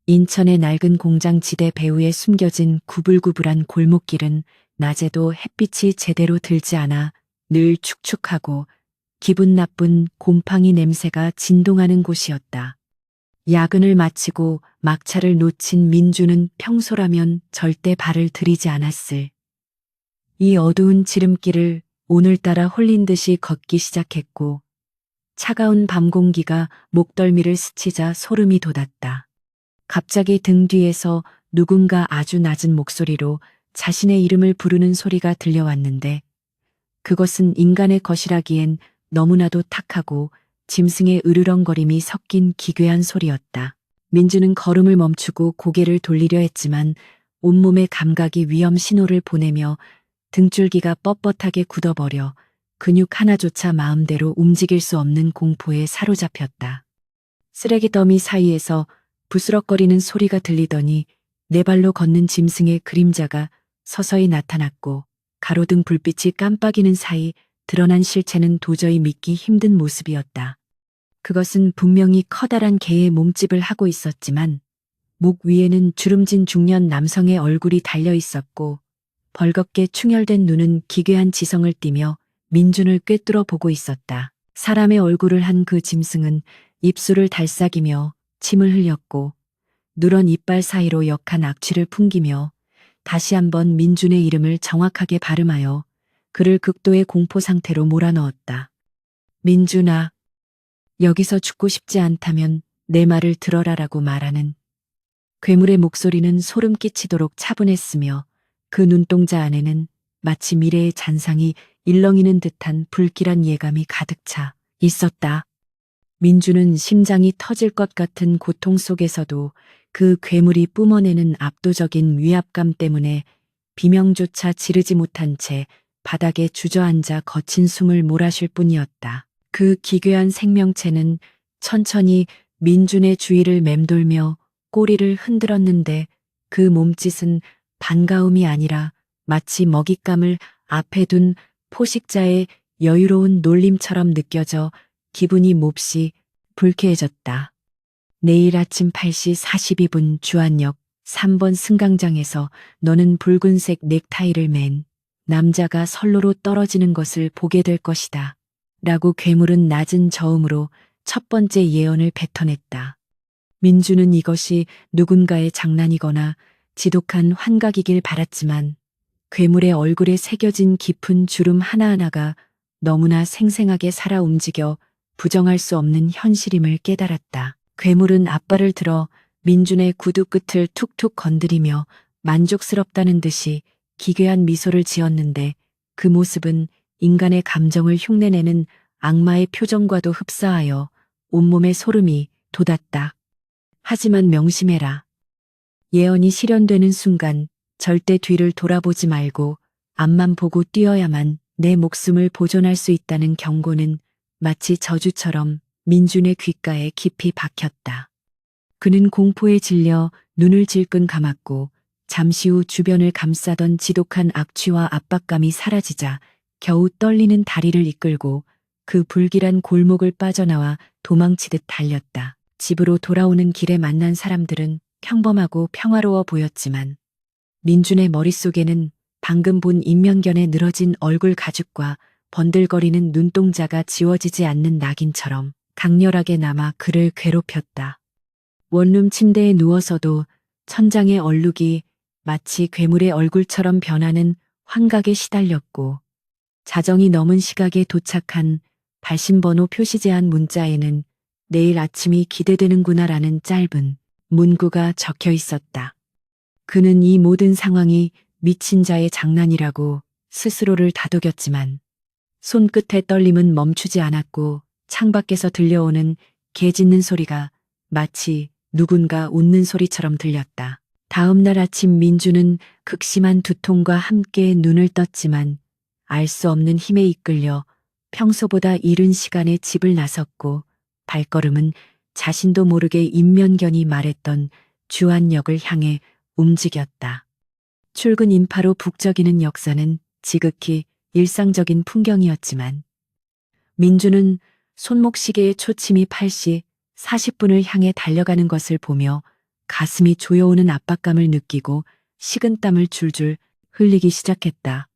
인천의 낡은 공장 지대 배후에 숨겨진 구불구불한 골목길은 낮에도 햇빛이 제대로 들지 않아 늘 축축하고 기분 나쁜 곰팡이 냄새가 진동하는 곳이었다. 야근을 마치고 막차를 놓친 민주는 평소라면 절대 발을 들이지 않았을 이 어두운 지름길을 오늘따라 홀린 듯이 걷기 시작했고 차가운 밤 공기가 목덜미를 스치자 소름이 돋았다. 갑자기 등 뒤에서 누군가 아주 낮은 목소리로 자신의 이름을 부르는 소리가 들려왔는데 그것은 인간의 것이라기엔 너무나도 탁하고 짐승의 으르렁거림이 섞인 기괴한 소리였다. 민주는 걸음을 멈추고 고개를 돌리려 했지만 온몸의 감각이 위험 신호를 보내며 등줄기가 뻣뻣하게 굳어버려 근육 하나조차 마음대로 움직일 수 없는 공포에 사로잡혔다. 쓰레기 더미 사이에서 부스럭거리는 소리가 들리더니 네 발로 걷는 짐승의 그림자가 서서히 나타났고 가로등 불빛이 깜빡이는 사이 드러난 실체는 도저히 믿기 힘든 모습이었다. 그것은 분명히 커다란 개의 몸집을 하고 있었지만 목 위에는 주름진 중년 남성의 얼굴이 달려 있었고 벌겋게 충혈된 눈은 기괴한 지성을 띠며 민준을 꿰뚫어 보고 있었다. 사람의 얼굴을 한 그 짐승은 입술을 달싹이며 침을 흘렸고 누런 이빨 사이로 역한 악취를 풍기며 다시 한번 민준의 이름을 정확하게 발음하여 그를 극도의 공포 상태로 몰아넣었다. 민준아, 여기서 죽고 싶지 않다면 내 말을 들어라라고 말하는 괴물의 목소리는 소름 끼치도록 차분했으며 그 눈동자 안에는 마치 미래의 잔상이 일렁이는 듯한 불길한 예감이 가득 차 있었다. 민주는 심장이 터질 것 같은 고통 속에서도 그 괴물이 뿜어내는 압도적인 위압감 때문에 비명조차 지르지 못한 채 바닥에 주저앉아 거친 숨을 몰아쉴 뿐이었다. 그 기괴한 생명체는 천천히 민준의 주위를 맴돌며 꼬리를 흔들었는데 그 몸짓은 반가움이 아니라 마치 먹잇감을 앞에 둔 포식자의 여유로운 놀림처럼 느껴져 기분이 몹시 불쾌해졌다. 내일 아침 8시 42분 주안역 3번 승강장에서 너는 붉은색 넥타이를 맨 남자가 선로로 떨어지는 것을 보게 될 것이다. 라고 괴물은 낮은 저음으로 첫 번째 예언을 뱉어냈다. 민주는 이것이 누군가의 장난이거나 지독한 환각이길 바랐지만 괴물의 얼굴에 새겨진 깊은 주름 하나하나가 너무나 생생하게 살아 움직여 부정할 수 없는 현실임을 깨달았다. 괴물은 앞발을 들어 민준의 구두 끝을 툭툭 건드리며 만족스럽다는 듯이 기괴한 미소를 지었는데 그 모습은 인간의 감정을 흉내내는 악마의 표정과도 흡사하여 온몸에 소름이 돋았다. 하지만 명심해라. 예언이 실현되는 순간 절대 뒤를 돌아보지 말고 앞만 보고 뛰어야만 내 목숨을 보존할 수 있다는 경고는 마치 저주처럼 민준의 귓가에 깊이 박혔다. 그는 공포에 질려 눈을 질끈 감았고 잠시 후 주변을 감싸던 지독한 악취와 압박감이 사라지자 겨우 떨리는 다리를 이끌고 그 불길한 골목을 빠져나와 도망치듯 달렸다. 집으로 돌아오는 길에 만난 사람들은 평범하고 평화로워 보였지만 민준의 머릿속에는 방금 본 인면견의 늘어진 얼굴 가죽과 번들거리는 눈동자가 지워지지 않는 낙인처럼 강렬하게 남아 그를 괴롭혔다. 원룸 침대에 누워서도 천장의 얼룩이 마치 괴물의 얼굴처럼 변하는 환각에 시달렸고 자정이 넘은 시각에 도착한 발신번호 표시 제한 문자에는 내일 아침이 기대되는구나라는 짧은 문구가 적혀 있었다. 그는 이 모든 상황이 미친 자의 장난이라고 스스로를 다독였지만 손끝의 떨림은 멈추지 않았고 창밖에서 들려오는 개 짖는 소리가 마치 누군가 웃는 소리처럼 들렸다. 다음 날 아침 민주는 극심한 두통과 함께 눈을 떴지만 알 수 없는 힘에 이끌려 평소보다 이른 시간에 집을 나섰고 발걸음은 자신도 모르게 인면견이 말했던 주안역을 향해 움직였다. 출근 인파로 북적이는 역사는 지극히 일상적인 풍경이었지만 민주는 손목시계의 초침이 8시 40분을 향해 달려가는 것을 보며 가슴이 조여오는 압박감을 느끼고 식은땀을 줄줄 흘리기 시작했다.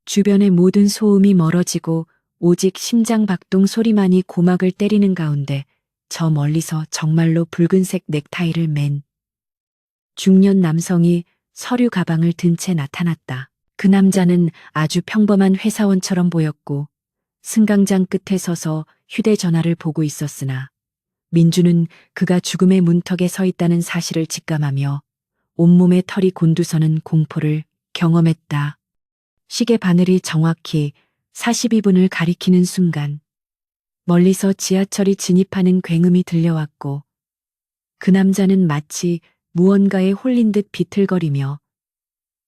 주변의 모든 소음이 멀어지고 오직 심장 박동 소리만이 고막을 때리는 가운데 저 멀리서 정말로 붉은색 넥타이를 맨 중년 남성이 서류 가방을 든 채 나타났다. 그 남자는 아주 평범한 회사원처럼 보였고 승강장 끝에 서서 휴대전화를 보고 있었으나 민주는 그가 죽음의 문턱에 서 있다는 사실을 직감하며 온몸의 털이 곤두서는 공포를 경험했다. 시계 바늘이 정확히 42분을 가리키는 순간 멀리서 지하철이 진입하는 굉음이 들려왔고 그 남자는 마치 무언가에 홀린 듯 비틀거리며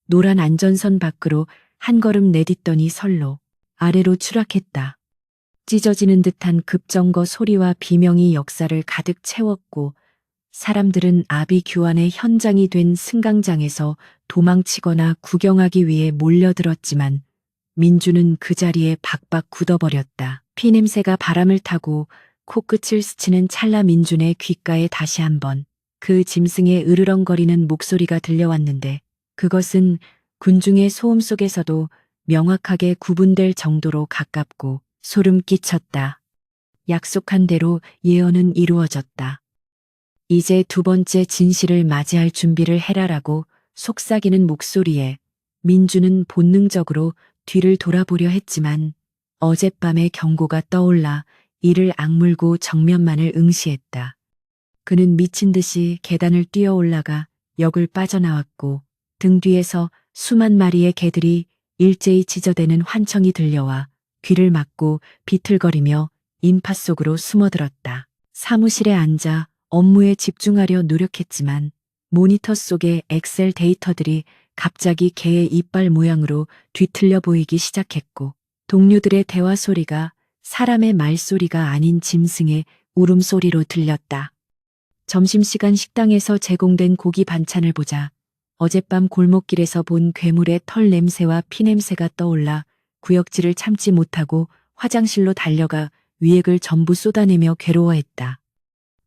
노란 안전선 밖으로 한 걸음 내딛더니 설로 아래로 추락했다. 찢어지는 듯한 급정거 소리와 비명이 역사를 가득 채웠고 사람들은 아비규환의 현장이 된 승강장에서 도망치거나 구경하기 위해 몰려들었지만 민주는 그 자리에 박박 굳어버렸다. 피냄새가 바람을 타고 코끝을 스치는 찰나 민준의 귓가에 다시 한번 그 짐승의 으르렁거리는 목소리가 들려왔는데 그것은 군중의 소음 속에서도 명확하게 구분될 정도로 가깝고 소름 끼쳤다. 약속한 대로 예언은 이루어졌다. 이제 두 번째 진실을 맞이할 준비를 해라라고 속삭이는 목소리에 민주는 본능적으로 뒤를 돌아보려 했지만 어젯밤의 경고가 떠올라 이를 악물고 정면만을 응시했다. 그는 미친 듯이 계단을 뛰어 올라가 역을 빠져나왔고 등 뒤에서 수만 마리의 개들이 일제히 짖어대는 환청이 들려와 귀를 막고 비틀거리며 인파 속으로 숨어들었다. 사무실에 앉아 업무에 집중하려 노력했지만 모니터 속의 엑셀 데이터들이 갑자기 개의 이빨 모양으로 뒤틀려 보이기 시작했고 동료들의 대화 소리가 사람의 말소리가 아닌 짐승의 울음소리로 들렸다. 점심시간 식당에서 제공된 고기 반찬을 보자 어젯밤 골목길에서 본 괴물의 털 냄새와 피 냄새가 떠올라 구역질을 참지 못하고 화장실로 달려가 위액을 전부 쏟아내며 괴로워했다.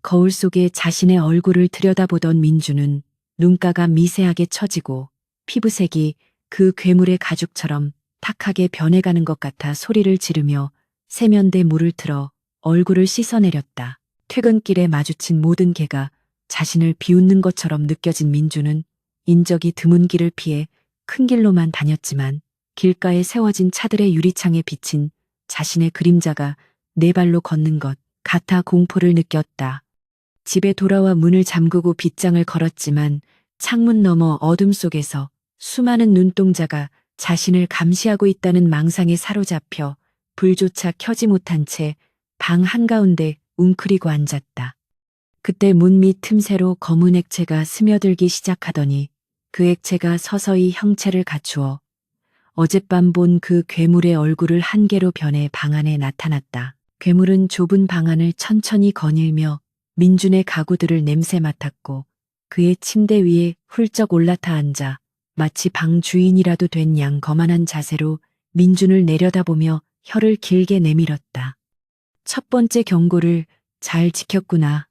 거울 속에 자신의 얼굴을 들여다보던 민주는 눈가가 미세하게 처지고 피부색이 그 괴물의 가죽처럼 탁하게 변해가는 것 같아 소리를 지르며 세면대 물을 틀어 얼굴을 씻어내렸다. 퇴근길에 마주친 모든 개가 자신을 비웃는 것처럼 느껴진 민주는 인적이 드문 길을 피해 큰 길로만 다녔지만 길가에 세워진 차들의 유리창에 비친 자신의 그림자가 네 발로 걷는 것 같아 공포를 느꼈다. 집에 돌아와 문을 잠그고 빗장을 걸었지만 창문 너머 어둠 속에서 수많은 눈동자가 자신을 감시하고 있다는 망상에 사로잡혀 불조차 켜지 못한 채 방 한가운데 웅크리고 앉았다. 그때 문 밑 틈새로 검은 액체가 스며들기 시작하더니 그 액체가 서서히 형체를 갖추어 어젯밤 본 그 괴물의 얼굴을 한 개로 변해 방 안에 나타났다. 괴물은 좁은 방 안을 천천히 거닐며 민준의 가구들을 냄새 맡았고 그의 침대 위에 훌쩍 올라타 앉아 마치 방 주인이라도 된 양 거만한 자세로 민준을 내려다보며 혀를 길게 내밀었다. 첫 번째 경고를 잘 지켰구나.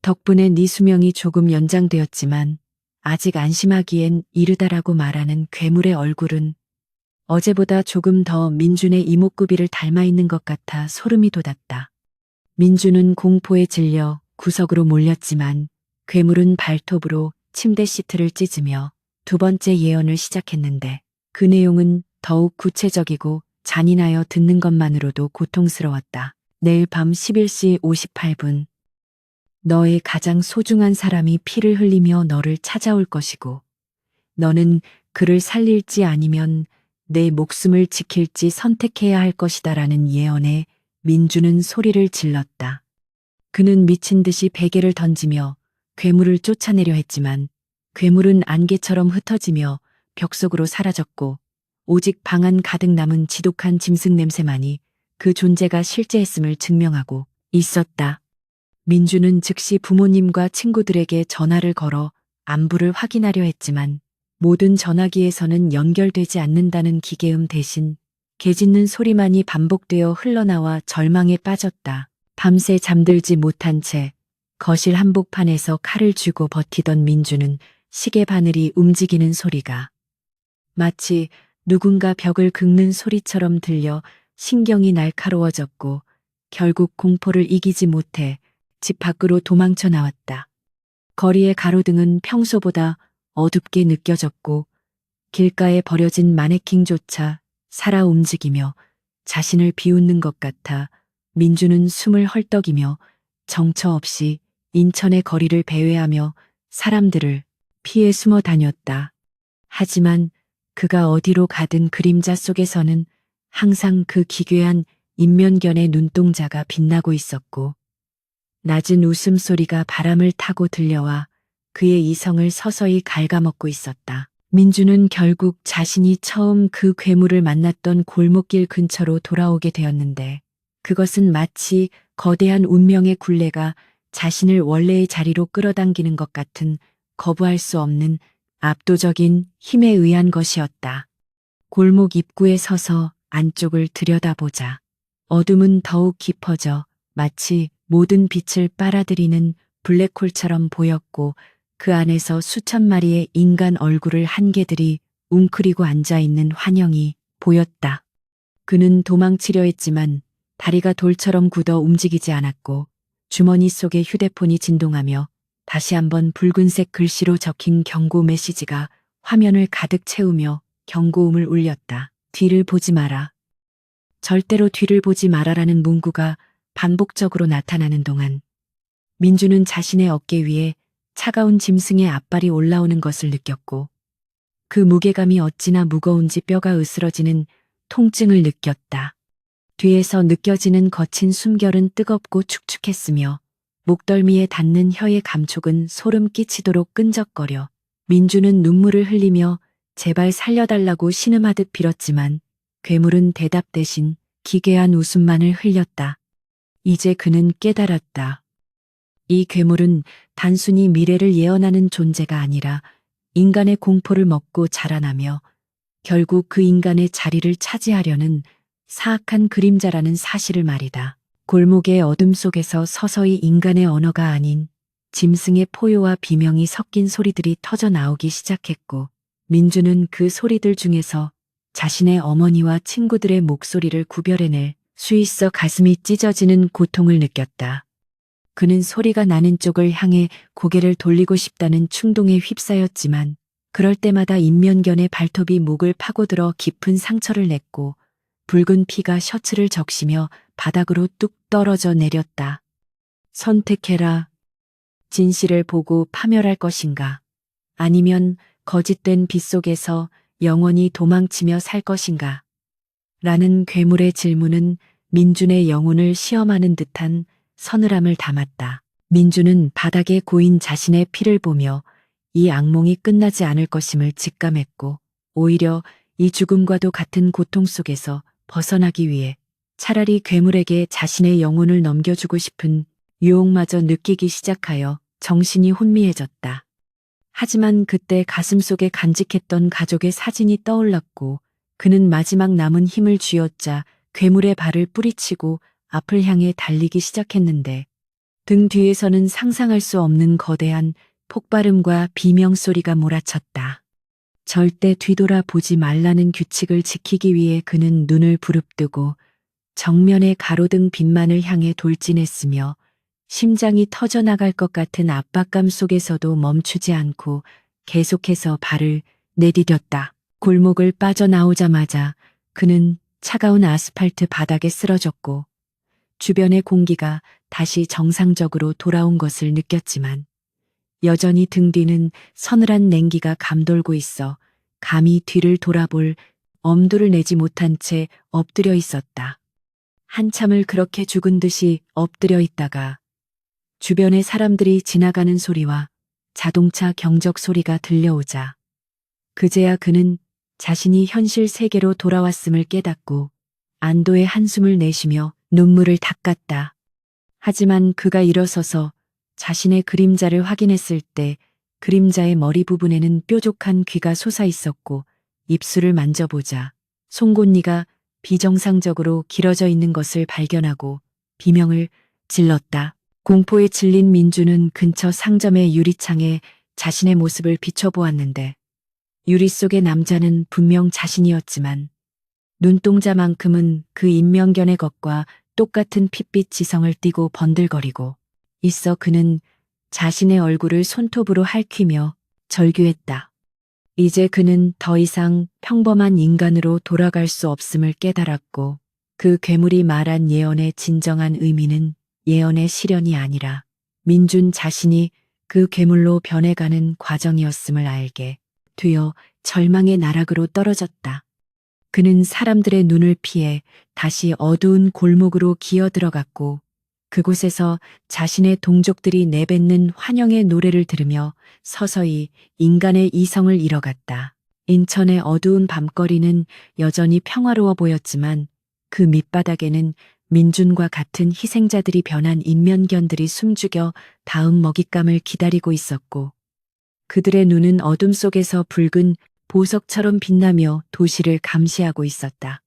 덕분에 네 수명이 조금 연장되었지만 아직 안심하기엔 이르다라고 말하는 괴물의 얼굴은 어제보다 조금 더 민준의 이목구비를 닮아 있는 것 같아 소름이 돋았다. 민준은 공포에 질려 구석으로 몰렸지만 괴물은 발톱으로 침대 시트를 찢으며 두 번째 예언을 시작했는데 그 내용은 더욱 구체적이고 잔인하여 듣는 것만으로도 고통스러웠다. 내일 밤 11시 58분 너의 가장 소중한 사람이 피를 흘리며 너를 찾아올 것이고 너는 그를 살릴지 아니면 내 목숨을 지킬지 선택해야 할 것이다라는 예언에 민주는 소리를 질렀다. 그는 미친 듯이 베개를 던지며 괴물을 쫓아내려 했지만 괴물은 안개처럼 흩어지며 벽 속으로 사라졌고 오직 방 안 가득 남은 지독한 짐승 냄새만이 그 존재가 실제했음을 증명하고 있었다. 민주는 즉시 부모님과 친구들에게 전화를 걸어 안부를 확인하려 했지만 모든 전화기에서는 연결되지 않는다는 기계음 대신 개 짖는 소리만이 반복되어 흘러나와 절망에 빠졌다. 밤새 잠들지 못한 채 거실 한복판에서 칼을 쥐고 버티던 민주는 시계 바늘이 움직이는 소리가 마치 누군가 벽을 긁는 소리처럼 들려 신경이 날카로워졌고 결국 공포를 이기지 못해 집 밖으로 도망쳐 나왔다. 거리의 가로등은 평소보다 어둡게 느껴졌고 길가에 버려진 마네킹조차 살아 움직이며 자신을 비웃는 것 같아 민주는 숨을 헐떡이며 정처 없이 인천의 거리를 배회하며 사람들을 피해 숨어 다녔다. 하지만 그가 어디로 가든 그림자 속에서는 항상 그 기괴한 인면견의 눈동자가 빛나고 있었고 낮은 웃음소리가 바람을 타고 들려와 그의 이성을 서서히 갉아먹고 있었다. 민주는 결국 자신이 처음 그 괴물을 만났던 골목길 근처로 돌아오게 되었는데 그것은 마치 거대한 운명의 굴레가 자신을 원래의 자리로 끌어당기는 것 같은 거부할 수 없는 압도적인 힘에 의한 것이었다. 골목 입구에 서서 안쪽을 들여다보자 어둠은 더욱 깊어져 마치 모든 빛을 빨아들이는 블랙홀처럼 보였고 그 안에서 수천 마리의 인간 얼굴을 한개들이 웅크리고 앉아있는 환영이 보였다. 그는 도망치려 했지만 다리가 돌처럼 굳어 움직이지 않았고 주머니 속의 휴대폰이 진동하며 다시 한번 붉은색 글씨로 적힌 경고 메시지가 화면을 가득 채우며 경고음을 울렸다. 뒤를 보지 마라. 절대로 뒤를 보지 마라라는 문구가 반복적으로 나타나는 동안 민주는 자신의 어깨 위에 차가운 짐승의 앞발이 올라오는 것을 느꼈고 그 무게감이 어찌나 무거운지 뼈가 으스러지는 통증을 느꼈다. 뒤에서 느껴지는 거친 숨결은 뜨겁고 축축했으며 목덜미에 닿는 혀의 감촉은 소름 끼치도록 끈적거려 민주는 눈물을 흘리며 제발 살려달라고 신음하듯 빌었지만 괴물은 대답 대신 기괴한 웃음만을 흘렸다. 이제 그는 깨달았다. 이 괴물은 단순히 미래를 예언하는 존재가 아니라 인간의 공포를 먹고 자라나며 결국 그 인간의 자리를 차지하려는 사악한 그림자라는 사실을 말이다. 골목의 어둠 속에서 서서히 인간의 언어가 아닌 짐승의 포효와 비명이 섞인 소리들이 터져 나오기 시작했고 민주는 그 소리들 중에서 자신의 어머니와 친구들의 목소리를 구별해낼 수 있어 가슴이 찢어지는 고통을 느꼈다. 그는 소리가 나는 쪽을 향해 고개를 돌리고 싶다는 충동에 휩싸였지만 그럴 때마다 인면견의 발톱이 목을 파고들어 깊은 상처를 냈고 붉은 피가 셔츠를 적시며 바닥으로 뚝 떨어져 내렸다. 선택해라. 진실을 보고 파멸할 것인가? 아니면 거짓된 빛 속에서 영원히 도망치며 살 것인가? 라는 괴물의 질문은 민준의 영혼을 시험하는 듯한 서늘함을 담았다. 민주는 바닥에 고인 자신의 피를 보며 이 악몽이 끝나지 않을 것임을 직감했고 오히려 이 죽음과도 같은 고통 속에서 벗어나기 위해 차라리 괴물에게 자신의 영혼을 넘겨주고 싶은 유혹마저 느끼기 시작하여 정신이 혼미해졌다. 하지만 그때 가슴속에 간직했던 가족의 사진이 떠올랐고 그는 마지막 남은 힘을 쥐어짜 괴물의 발을 뿌리치고 앞을 향해 달리기 시작했는데 등 뒤에서는 상상할 수 없는 거대한 폭발음과 비명소리가 몰아쳤다. 절대 뒤돌아보지 말라는 규칙을 지키기 위해 그는 눈을 부릅뜨고 정면의 가로등 빛만을 향해 돌진했으며 심장이 터져나갈 것 같은 압박감 속에서도 멈추지 않고 계속해서 발을 내디뎠다. 골목을 빠져나오자마자 그는 차가운 아스팔트 바닥에 쓰러졌고 주변의 공기가 다시 정상적으로 돌아온 것을 느꼈지만 여전히 등 뒤는 서늘한 냉기가 감돌고 있어 감히 뒤를 돌아볼 엄두를 내지 못한 채 엎드려 있었다. 한참을 그렇게 죽은 듯이 엎드려 있다가 주변의 사람들이 지나가는 소리와 자동차 경적 소리가 들려오자 그제야 그는 자신이 현실 세계로 돌아왔음을 깨닫고 안도의 한숨을 내쉬며 눈물을 닦았다. 하지만 그가 일어서서 자신의 그림자를 확인했을 때 그림자의 머리 부분에는 뾰족한 귀가 솟아 있었고 입술을 만져보자 송곳니가 비정상적으로 길어져 있는 것을 발견하고 비명을 질렀다. 공포에 질린 민주는 근처 상점의 유리창에 자신의 모습을 비춰보았는데 유리 속의 남자는 분명 자신이었지만 눈동자만큼은 그 인명견의 것과 똑같은 핏빛 지성을 띠고 번들거리고 있어 그는 자신의 얼굴을 손톱으로 핥히며 절규했다. 이제 그는 더 이상 평범한 인간으로 돌아갈 수 없음을 깨달았고 그 괴물이 말한 예언의 진정한 의미는 예언의 실현이 아니라 민준 자신이 그 괴물로 변해가는 과정이었음을 알게 되어 절망의 나락으로 떨어졌다. 그는 사람들의 눈을 피해 다시 어두운 골목으로 기어 들어갔고 그곳에서 자신의 동족들이 내뱉는 환영의 노래를 들으며 서서히 인간의 이성을 잃어갔다. 인천의 어두운 밤거리는 여전히 평화로워 보였지만 그 밑바닥에는 민준과 같은 희생자들이 변한 인면견들이 숨죽여 다음 먹잇감을 기다리고 있었고 그들의 눈은 어둠 속에서 붉은 보석처럼 빛나며 도시를 감시하고 있었다.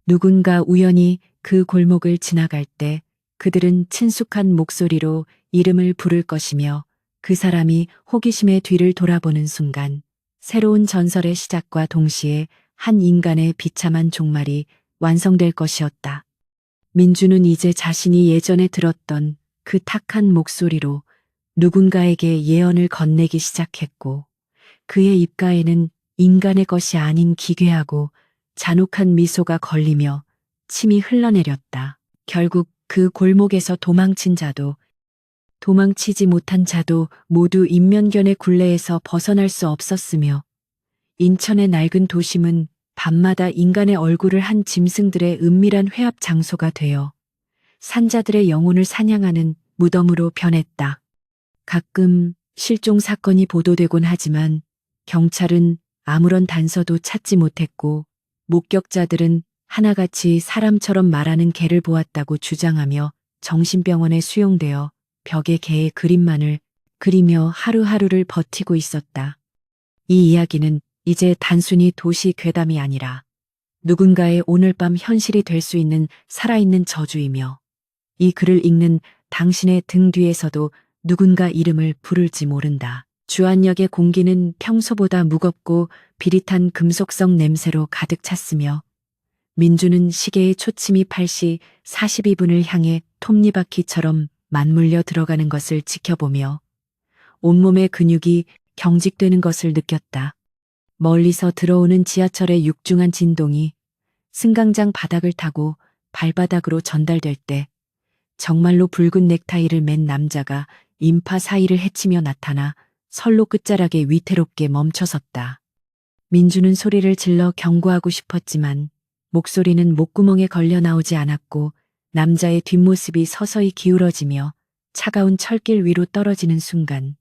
누군가 우연히 그 골목을 지나갈 때 그들은 친숙한 목소리로 이름을 부를 것이며 그 사람이 호기심에 뒤를 돌아보는 순간 새로운 전설의 시작과 동시에 한 인간의 비참한 종말이 완성될 것이었다. 민주는 이제 자신이 예전에 들었던 그 탁한 목소리로 누군가에게 예언을 건네기 시작했고 그의 입가에는 인간의 것이 아닌 기괴하고 잔혹한 미소가 걸리며 침이 흘러내렸다. 결국 그 골목에서 도망친 자도 도망치지 못한 자도 모두 인면견의 굴레에서 벗어날 수 없었으며 인천의 낡은 도심은 밤마다 인간의 얼굴을 한 짐승들의 은밀한 회합 장소가 되어 산자들의 영혼을 사냥하는 무덤으로 변했다. 가끔 실종 사건이 보도되곤 하지만 경찰은 아무런 단서도 찾지 못했고 목격자들은 하나같이 사람처럼 말하는 개를 보았다고 주장하며 정신병원에 수용되어 벽에 개의 그림만을 그리며 하루하루를 버티고 있었다. 이 이야기는 이제 단순히 도시 괴담이 아니라 누군가의 오늘 밤 현실이 될 수 있는 살아있는 저주이며 이 글을 읽는 당신의 등 뒤에서도 누군가 이름을 부를지 모른다. 주안역의 공기는 평소보다 무겁고 비릿한 금속성 냄새로 가득 찼으며 민주는 시계의 초침이 8시 42분을 향해 톱니바퀴처럼 맞물려 들어가는 것을 지켜보며 온몸의 근육이 경직되는 것을 느꼈다. 멀리서 들어오는 지하철의 육중한 진동이 승강장 바닥을 타고 발바닥으로 전달될 때 정말로 붉은 넥타이를 맨 남자가 인파 사이를 헤치며 나타나 선로 끝자락에 위태롭게 멈춰섰다. 민주는 소리를 질러 경고하고 싶었지만 목소리는 목구멍에 걸려 나오지 않았고 남자의 뒷모습이 서서히 기울어지며 차가운 철길 위로 떨어지는 순간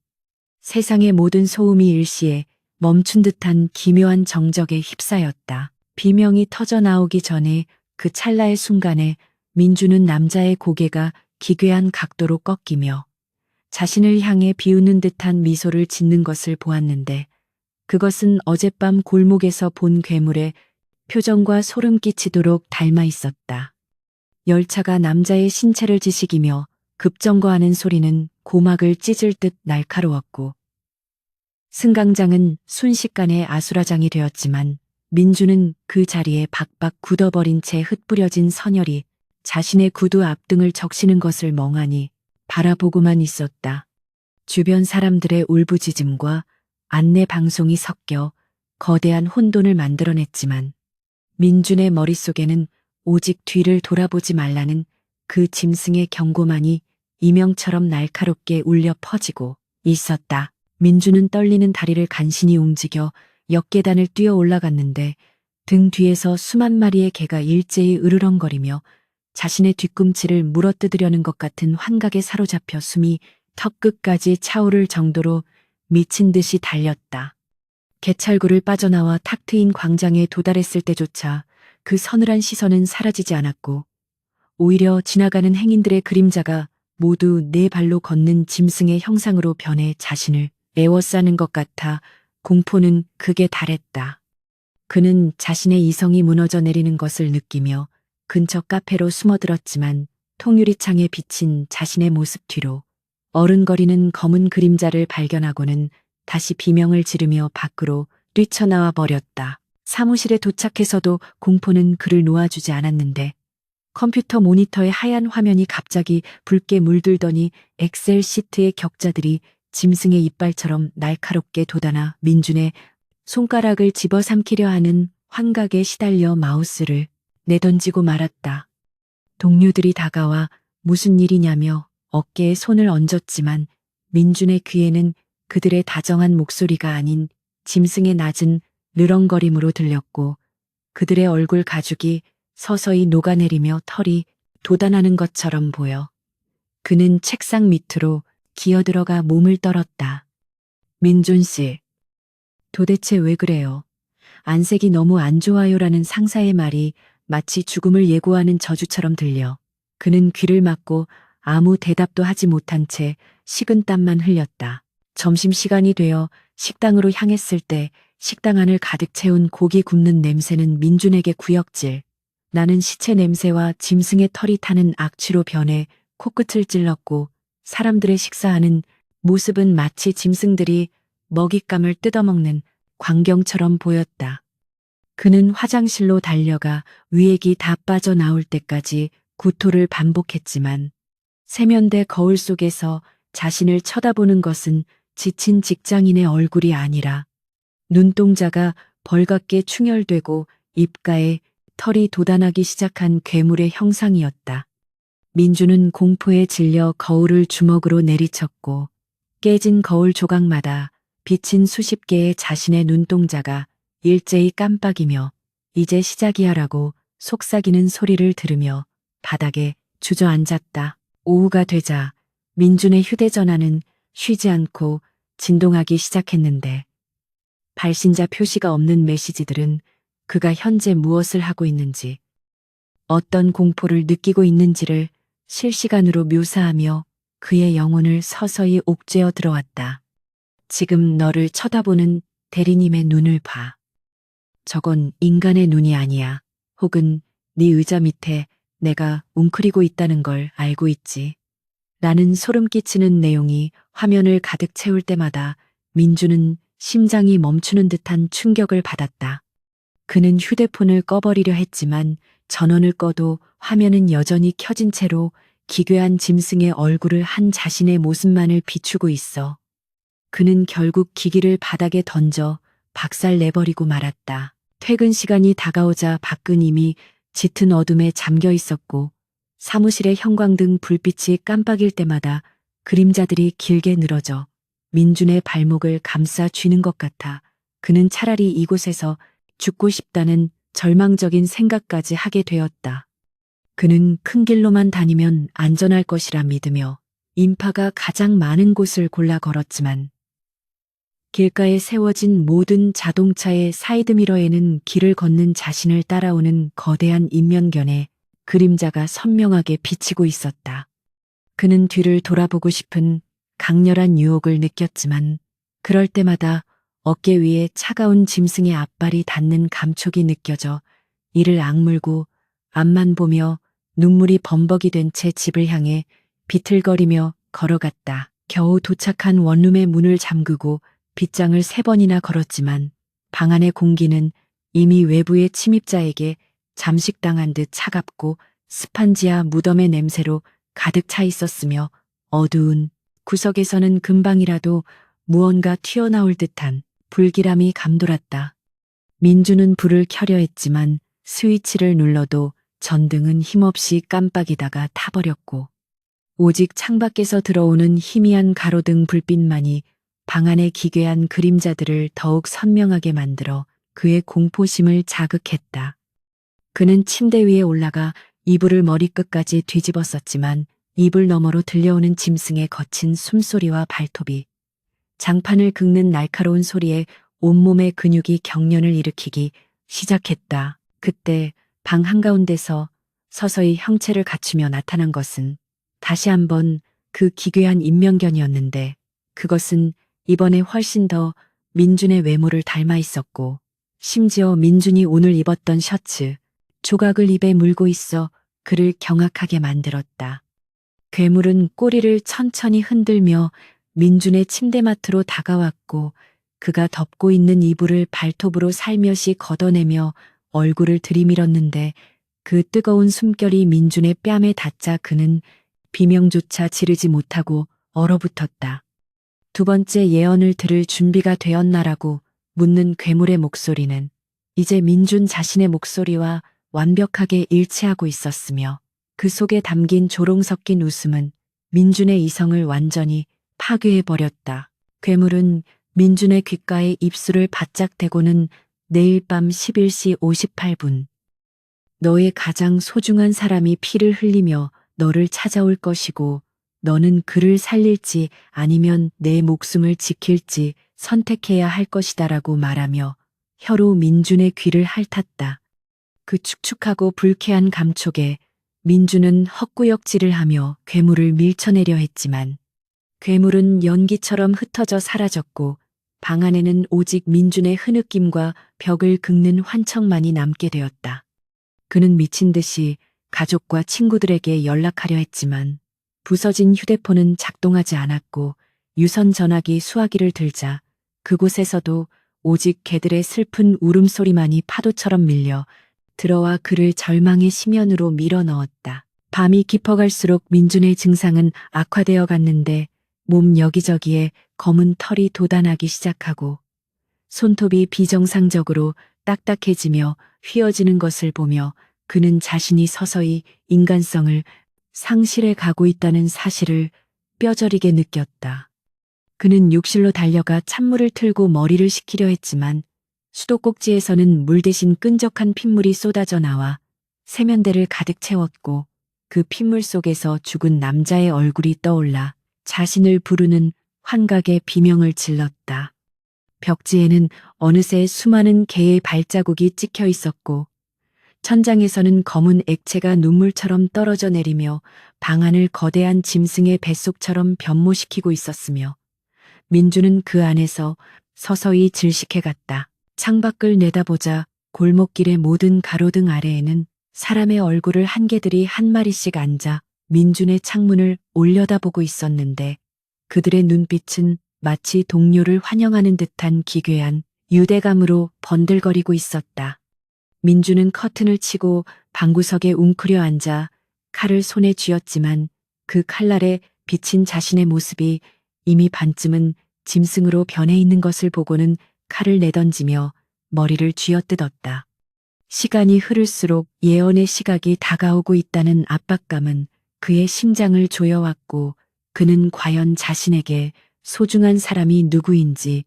세상의 모든 소음이 일시에 멈춘 듯한 기묘한 정적에 휩싸였다. 비명이 터져 나오기 전에 그 찰나의 순간에 민주는 남자의 고개가 기괴한 각도로 꺾이며 자신을 향해 비웃는 듯한 미소를 짓는 것을 보았는데 그것은 어젯밤 골목에서 본 괴물의 표정과 소름 끼치도록 닮아 있었다. 열차가 남자의 신체를 지식이며 급정거하는 소리는 고막을 찢을 듯 날카로웠고 승강장은 순식간에 아수라장이 되었지만 민주는 그 자리에 박박 굳어버린 채 흩뿌려진 선혈이 자신의 구두 앞등을 적시는 것을 멍하니 바라보고만 있었다. 주변 사람들의 울부짖음과 안내 방송이 섞여 거대한 혼돈을 만들어냈지만 민준의 머릿속에는 오직 뒤를 돌아보지 말라는 그 짐승의 경고만이 이명처럼 날카롭게 울려 퍼지고 있었다. 민준은 떨리는 다리를 간신히 움직여 역계단을 뛰어 올라갔는데 등 뒤에서 수만 마리의 개가 일제히 으르렁거리며 자신의 뒤꿈치를 물어뜯으려는 것 같은 환각에 사로잡혀 숨이 턱끝까지 차오를 정도로 미친 듯이 달렸다. 개찰구를 빠져나와 탁 트인 광장에 도달했을 때조차 그 서늘한 시선은 사라지지 않았고 오히려 지나가는 행인들의 그림자가 모두 네 발로 걷는 짐승의 형상으로 변해 자신을 에워싸는 것 같아 공포는 극에 달했다. 그는 자신의 이성이 무너져 내리는 것을 느끼며 근처 카페로 숨어들었지만 통유리창에 비친 자신의 모습 뒤로 어른거리는 검은 그림자를 발견하고는 다시 비명을 지르며 밖으로 뛰쳐나와 버렸다. 사무실에 도착해서도 공포는 그를 놓아주지 않았는데 컴퓨터 모니터의 하얀 화면이 갑자기 붉게 물들더니 엑셀 시트의 격자들이 짐승의 이빨처럼 날카롭게 돋아나 민준의 손가락을 집어삼키려 하는 환각에 시달려 마우스를 내던지고 말았다. 동료들이 다가와 무슨 일이냐며 어깨에 손을 얹었지만 민준의 귀에는 그들의 다정한 목소리가 아닌 짐승의 낮은 느렁거림으로 들렸고 그들의 얼굴 가죽이 서서히 녹아내리며 털이 돋아나는 것처럼 보여 그는 책상 밑으로 기어들어가 몸을 떨었다. 민준 씨, 도대체 왜 그래요? 안색이 너무 안 좋아요라는 상사의 말이 마치 죽음을 예고하는 저주처럼 들려 그는 귀를 막고 아무 대답도 하지 못한 채 식은땀만 흘렸다. 점심시간이 되어 식당으로 향했을 때 식당 안을 가득 채운 고기 굽는 냄새는 민준에게 구역질. 나는 시체 냄새와 짐승의 털이 타는 악취로 변해 코끝을 찔렀고 사람들의 식사하는 모습은 마치 짐승들이 먹잇감을 뜯어먹는 광경처럼 보였다. 그는 화장실로 달려가 위액이 다 빠져나올 때까지 구토를 반복했지만 세면대 거울 속에서 자신을 쳐다보는 것은 지친 직장인의 얼굴이 아니라 눈동자가 벌겋게 충혈되고 입가에 털이 돋아나기 시작한 괴물의 형상이었다. 민주는 공포에 질려 거울을 주먹으로 내리쳤고 깨진 거울 조각마다 비친 수십 개의 자신의 눈동자가 일제히 깜빡이며 이제 시작이야라고 속삭이는 소리를 들으며 바닥에 주저앉았다. 오후가 되자 민준의 휴대전화는 쉬지 않고 진동하기 시작했는데 발신자 표시가 없는 메시지들은 그가 현재 무엇을 하고 있는지, 어떤 공포를 느끼고 있는지를 실시간으로 묘사하며 그의 영혼을 서서히 옥죄어 들어왔다. 지금 너를 쳐다보는 대리님의 눈을 봐. 저건 인간의 눈이 아니야. 혹은 네 의자 밑에 내가 웅크리고 있다는 걸 알고 있지. 라는 소름 끼치는 내용이 화면을 가득 채울 때마다 민주는 심장이 멈추는 듯한 충격을 받았다. 그는 휴대폰을 꺼버리려 했지만 전원을 꺼도 화면은 여전히 켜진 채로 기괴한 짐승의 얼굴을 한 자신의 모습만을 비추고 있어. 그는 결국 기기를 바닥에 던져 박살 내버리고 말았다. 퇴근 시간이 다가오자 밖은 이미 짙은 어둠에 잠겨 있었고 사무실의 형광등 불빛이 깜빡일 때마다 그림자들이 길게 늘어져 민준의 발목을 감싸 쥐는 것 같아 그는 차라리 이곳에서 죽고 싶다는 절망적인 생각까지 하게 되었다. 그는 큰 길로만 다니면 안전할 것이라 믿으며 인파가 가장 많은 곳을 골라 걸었지만 길가에 세워진 모든 자동차의 사이드미러에는 길을 걷는 자신을 따라오는 거대한 인면견의 그림자가 선명하게 비치고 있었다. 그는 뒤를 돌아보고 싶은 강렬한 유혹을 느꼈지만 그럴 때마다 어깨 위에 차가운 짐승의 앞발이 닿는 감촉이 느껴져 이를 악물고 앞만 보며 눈물이 범벅이 된 채 집을 향해 비틀거리며 걸어갔다. 겨우 도착한 원룸의 문을 잠그고 빗장을 3번이나 걸었지만 방 안의 공기는 이미 외부의 침입자에게 잠식당한 듯 차갑고 습한 지하 무덤의 냄새로 가득 차 있었으며 어두운 구석에서는 금방이라도 무언가 튀어나올 듯한 불길함이 감돌았다. 민주는 불을 켜려 했지만 스위치를 눌러도 전등은 힘없이 깜빡이다가 타버렸고 오직 창밖에서 들어오는 희미한 가로등 불빛만이 방 안의 기괴한 그림자들을 더욱 선명하게 만들어 그의 공포심을 자극했다. 그는 침대 위에 올라가 이불을 머리끝까지 뒤집었었지만 이불 너머로 들려오는 짐승의 거친 숨소리와 발톱이 장판을 긁는 날카로운 소리에 온몸의 근육이 경련을 일으키기 시작했다. 그때 방 한가운데서 서서히 형체를 갖추며 나타난 것은 다시 한번 그 기괴한 인면견이었는데 그것은 이번에 훨씬 더 민준의 외모를 닮아 있었고 심지어 민준이 오늘 입었던 셔츠, 조각을 입에 물고 있어 그를 경악하게 만들었다. 괴물은 꼬리를 천천히 흔들며 민준의 침대맡으로 다가왔고 그가 덮고 있는 이불을 발톱으로 살며시 걷어내며 얼굴을 들이밀었는데 그 뜨거운 숨결이 민준의 뺨에 닿자 그는 비명조차 지르지 못하고 얼어붙었다. 두 번째 예언을 들을 준비가 되었나라고 묻는 괴물의 목소리는 이제 민준 자신의 목소리와 완벽하게 일치하고 있었으며 그 속에 담긴 조롱 섞인 웃음은 민준의 이성을 완전히 파괴해버렸다. 괴물은 민준의 귓가에 입술을 바짝 대고는 내일 밤 11시 58분. 너의 가장 소중한 사람이 피를 흘리며 너를 찾아올 것이고 너는 그를 살릴지 아니면 내 목숨을 지킬지 선택해야 할 것이다라고 말하며 혀로 민준의 귀를 핥았다. 그 축축하고 불쾌한 감촉에 민준은 헛구역질을 하며 괴물을 밀쳐내려 했지만 괴물은 연기처럼 흩어져 사라졌고 방 안에는 오직 민준의 흐느낌과 벽을 긁는 환청만이 남게 되었다. 그는 미친 듯이 가족과 친구들에게 연락하려 했지만 부서진 휴대폰은 작동하지 않았고 유선 전화기 수화기를 들자 그곳에서도 오직 개들의 슬픈 울음소리만이 파도처럼 밀려 들어와 그를 절망의 심연으로 밀어넣었다. 밤이 깊어갈수록 민준의 증상은 악화되어 갔는데 몸 여기저기에 검은 털이 돋아나기 시작하고 손톱이 비정상적으로 딱딱해지며 휘어지는 것을 보며 그는 자신이 서서히 인간성을 상실해 가고 있다는 사실을 뼈저리게 느꼈다. 그는 욕실로 달려가 찬물을 틀고 머리를 식히려 했지만 수도꼭지에서는 물 대신 끈적한 핏물이 쏟아져 나와 세면대를 가득 채웠고 그 핏물 속에서 죽은 남자의 얼굴이 떠올라 자신을 부르는 환각의 비명을 질렀다. 벽지에는 어느새 수많은 개의 발자국이 찍혀 있었고 천장에서는 검은 액체가 눈물처럼 떨어져 내리며 방안을 거대한 짐승의 뱃속처럼 변모시키고 있었으며 민주는 그 안에서 서서히 질식해갔다. 창밖을 내다보자 골목길의 모든 가로등 아래에는 사람의 얼굴을 한 개들이 한 마리씩 앉아 민준의 창문을 올려다보고 있었는데 그들의 눈빛은 마치 동료를 환영하는 듯한 기괴한 유대감으로 번들거리고 있었다. 민주는 커튼을 치고 방구석에 웅크려 앉아 칼을 손에 쥐었지만 그 칼날에 비친 자신의 모습이 이미 반쯤은 짐승으로 변해 있는 것을 보고는 칼을 내던지며 머리를 쥐어뜯었다. 시간이 흐를수록 예언의 시각이 다가오고 있다는 압박감은 그의 심장을 조여왔고 그는 과연 자신에게 소중한 사람이 누구인지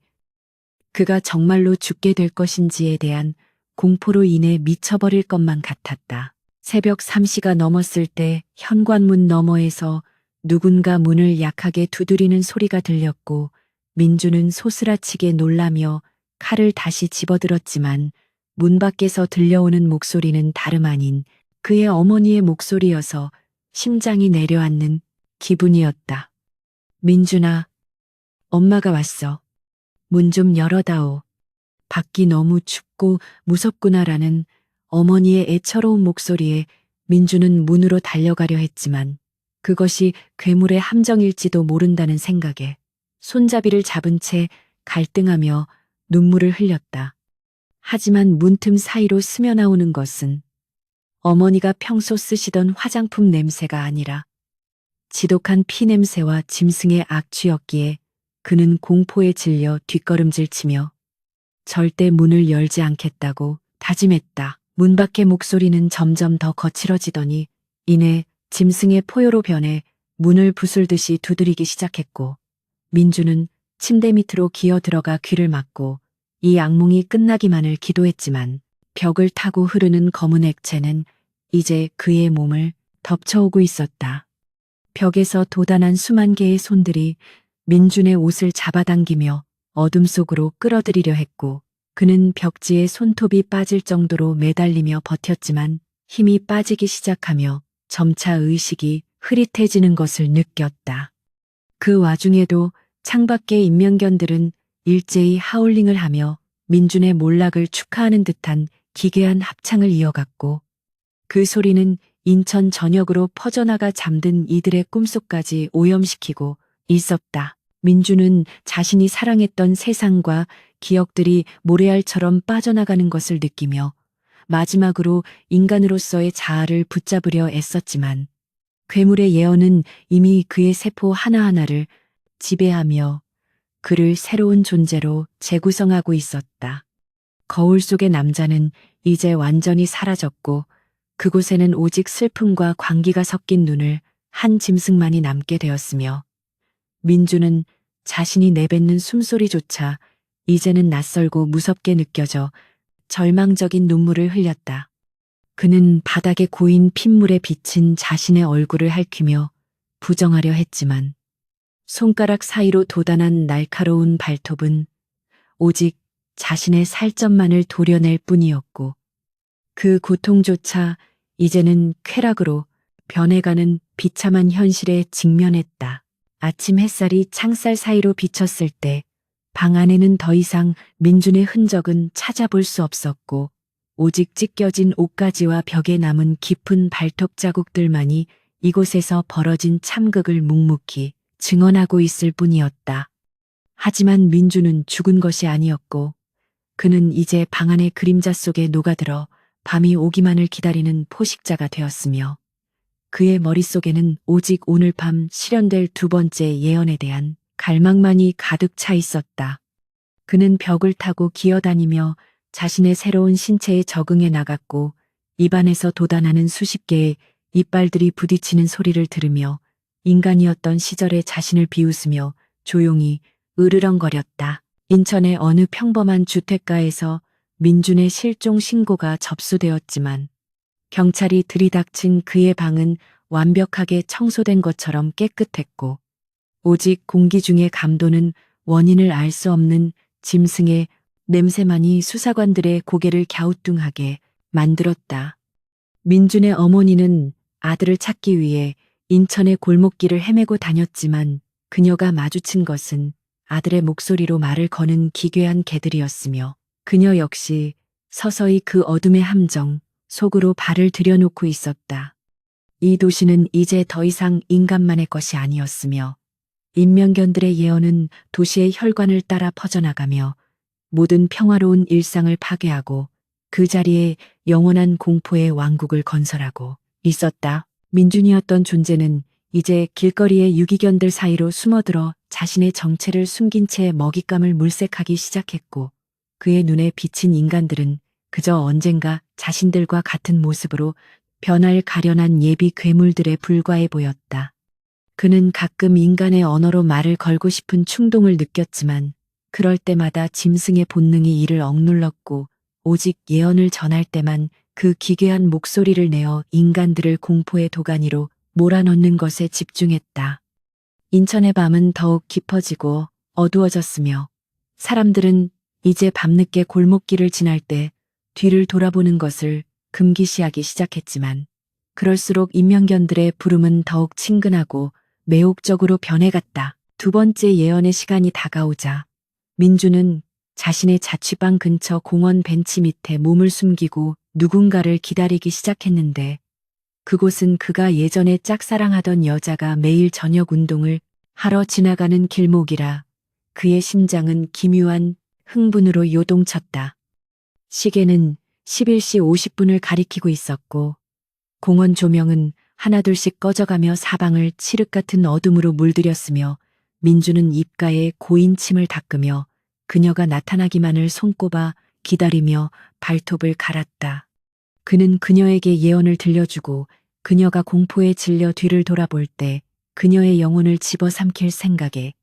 그가 정말로 죽게 될 것인지에 대한 공포로 인해 미쳐버릴 것만 같았다. 새벽 3시가 넘었을 때 현관문 너머에서 누군가 문을 약하게 두드리는 소리가 들렸고 민주는 소스라치게 놀라며 칼을 다시 집어들었지만 문 밖에서 들려오는 목소리는 다름 아닌 그의 어머니의 목소리여서 심장이 내려앉는 기분이었다. 민준아, 엄마가 왔어. 문 좀 열어다오. 밖이 너무 춥고 무섭구나라는 어머니의 애처로운 목소리에 민주는 문으로 달려가려 했지만 그것이 괴물의 함정일지도 모른다는 생각에 손잡이를 잡은 채 갈등하며 눈물을 흘렸다. 하지만 문틈 사이로 스며나오는 것은 어머니가 평소 쓰시던 화장품 냄새가 아니라 지독한 피 냄새와 짐승의 악취였기에 그는 공포에 질려 뒷걸음질치며 절대 문을 열지 않겠다고 다짐했다. 문 밖의 목소리는 점점 더 거칠어지더니 이내 짐승의 포효로 변해 문을 부술듯이 두드리기 시작했고 민주는 침대 밑으로 기어 들어가 귀를 막고 이 악몽이 끝나기만을 기도했지만 벽을 타고 흐르는 검은 액체는 이제 그의 몸을 덮쳐오고 있었다. 벽에서 돋아난 수만 개의 손들이 민준의 옷을 잡아당기며 어둠 속으로 끌어들이려 했고 그는 벽지에 손톱이 빠질 정도로 매달리며 버텼지만 힘이 빠지기 시작하며 점차 의식이 흐릿해지는 것을 느꼈다. 그 와중에도 창밖의 인명견들은 일제히 하울링을 하며 민준의 몰락을 축하하는 듯한 기괴한 합창을 이어갔고 그 소리는 인천 전역으로 퍼져나가 잠든 이들의 꿈속까지 오염시키고 있었다. 민주는 자신이 사랑했던 세상과 기억들이 모래알처럼 빠져나가는 것을 느끼며 마지막으로 인간으로서의 자아를 붙잡으려 애썼지만 괴물의 예언은 이미 그의 세포 하나하나를 지배하며 그를 새로운 존재로 재구성하고 있었다. 거울 속의 남자는 이제 완전히 사라졌고 그곳에는 오직 슬픔과 광기가 섞인 눈을 한 짐승만이 남게 되었으며 민주는 자신이 내뱉는 숨소리조차 이제는 낯설고 무섭게 느껴져 절망적인 눈물을 흘렸다. 그는 바닥에 고인 핏물에 비친 자신의 얼굴을 핥히며 부정하려 했지만 손가락 사이로 돋아난 날카로운 발톱은 오직 자신의 살점만을 도려낼 뿐이었고 그 고통조차 이제는 쾌락으로 변해가는 비참한 현실에 직면했다. 아침 햇살이 창살 사이로 비쳤을 때 방 안에는 더 이상 민준의 흔적은 찾아볼 수 없었고 오직 찢겨진 옷가지와 벽에 남은 깊은 발톱 자국들만이 이곳에서 벌어진 참극을 묵묵히 증언하고 있을 뿐이었다. 하지만 민주는 죽은 것이 아니었고 그는 이제 방 안의 그림자 속에 녹아들어 밤이 오기만을 기다리는 포식자가 되었으며 그의 머릿속에는 오직 오늘 밤 실현될 두 번째 예언에 대한 갈망만이 가득 차 있었다. 그는 벽을 타고 기어다니며 자신의 새로운 신체에 적응해 나갔고 입안에서 돋아나는 수십 개의 이빨들이 부딪히는 소리를 들으며 인간이었던 시절의 자신을 비웃으며 조용히 으르렁거렸다. 인천의 어느 평범한 주택가에서 민준의 실종 신고가 접수되었지만 경찰이 들이닥친 그의 방은 완벽하게 청소된 것처럼 깨끗했고 오직 공기 중에 감도는 원인을 알 수 없는 짐승의 냄새만이 수사관들의 고개를 갸우뚱하게 만들었다. 민준의 어머니는 아들을 찾기 위해 인천의 골목길을 헤매고 다녔지만 그녀가 마주친 것은 아들의 목소리로 말을 거는 기괴한 개들이었으며 그녀 역시 서서히 그 어둠의 함정 속으로 발을 들여놓고 있었다. 이 도시는 이제 더 이상 인간만의 것이 아니었으며 인명견들의 예언은 도시의 혈관을 따라 퍼져나가며 모든 평화로운 일상을 파괴하고 그 자리에 영원한 공포의 왕국을 건설하고 있었다. 민준이었던 존재는 이제 길거리의 유기견들 사이로 숨어들어 자신의 정체를 숨긴 채 먹잇감을 물색하기 시작했고 그의 눈에 비친 인간들은 그저 언젠가 자신들과 같은 모습으로 변할 가련한 예비 괴물들에 불과해 보였다. 그는 가끔 인간의 언어로 말을 걸고 싶은 충동을 느꼈지만 그럴 때마다 짐승의 본능이 이를 억눌렀고 오직 예언을 전할 때만 그 기괴한 목소리를 내어 인간들을 공포의 도가니로 몰아넣는 것에 집중했다. 인천의 밤은 더욱 깊어지고 어두워졌으며 사람들은 이제 밤늦게 골목길을 지날 때 뒤를 돌아보는 것을 금기시하기 시작했지만 그럴수록 인명견들의 부름은 더욱 친근하고 매혹적으로 변해갔다. 두 번째 예언의 시간이 다가오자 민주는 자신의 자취방 근처 공원 벤치 밑에 몸을 숨기고 누군가를 기다리기 시작했는데 그곳은 그가 예전에 짝사랑하던 여자가 매일 저녁 운동을 하러 지나가는 길목이라 그의 심장은 기묘한 흥분으로 요동쳤다. 시계는 11시 50분을 가리키고 있었고 공원 조명은 하나둘씩 꺼져가며 사방을 칠흑 같은 어둠으로 물들였으며 민주는 입가에 고인 침을 닦으며 그녀가 나타나기만을 손꼽아 기다리며 발톱을 갈았다. 그는 그녀에게 예언을 들려주고 그녀가 공포에 질려 뒤를 돌아볼 때 그녀의 영혼을 집어삼킬 생각에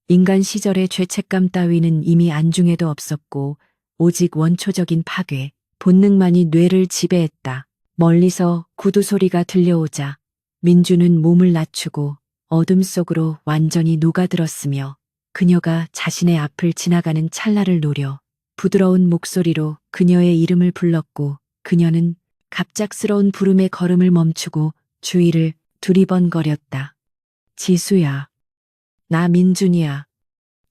인간 시절의 죄책감 따위는 이미 안중에도 없었고 오직 원초적인 파괴, 본능만이 뇌를 지배했다. 멀리서 구두 소리가 들려오자 민주는 몸을 낮추고 어둠 속으로 완전히 녹아들었으며 그녀가 자신의 앞을 지나가는 찰나를 노려 부드러운 목소리로 그녀의 이름을 불렀고 그녀는 갑작스러운 부름에 걸음을 멈추고 주위를 두리번거렸다. 지수야. 나 민준이야.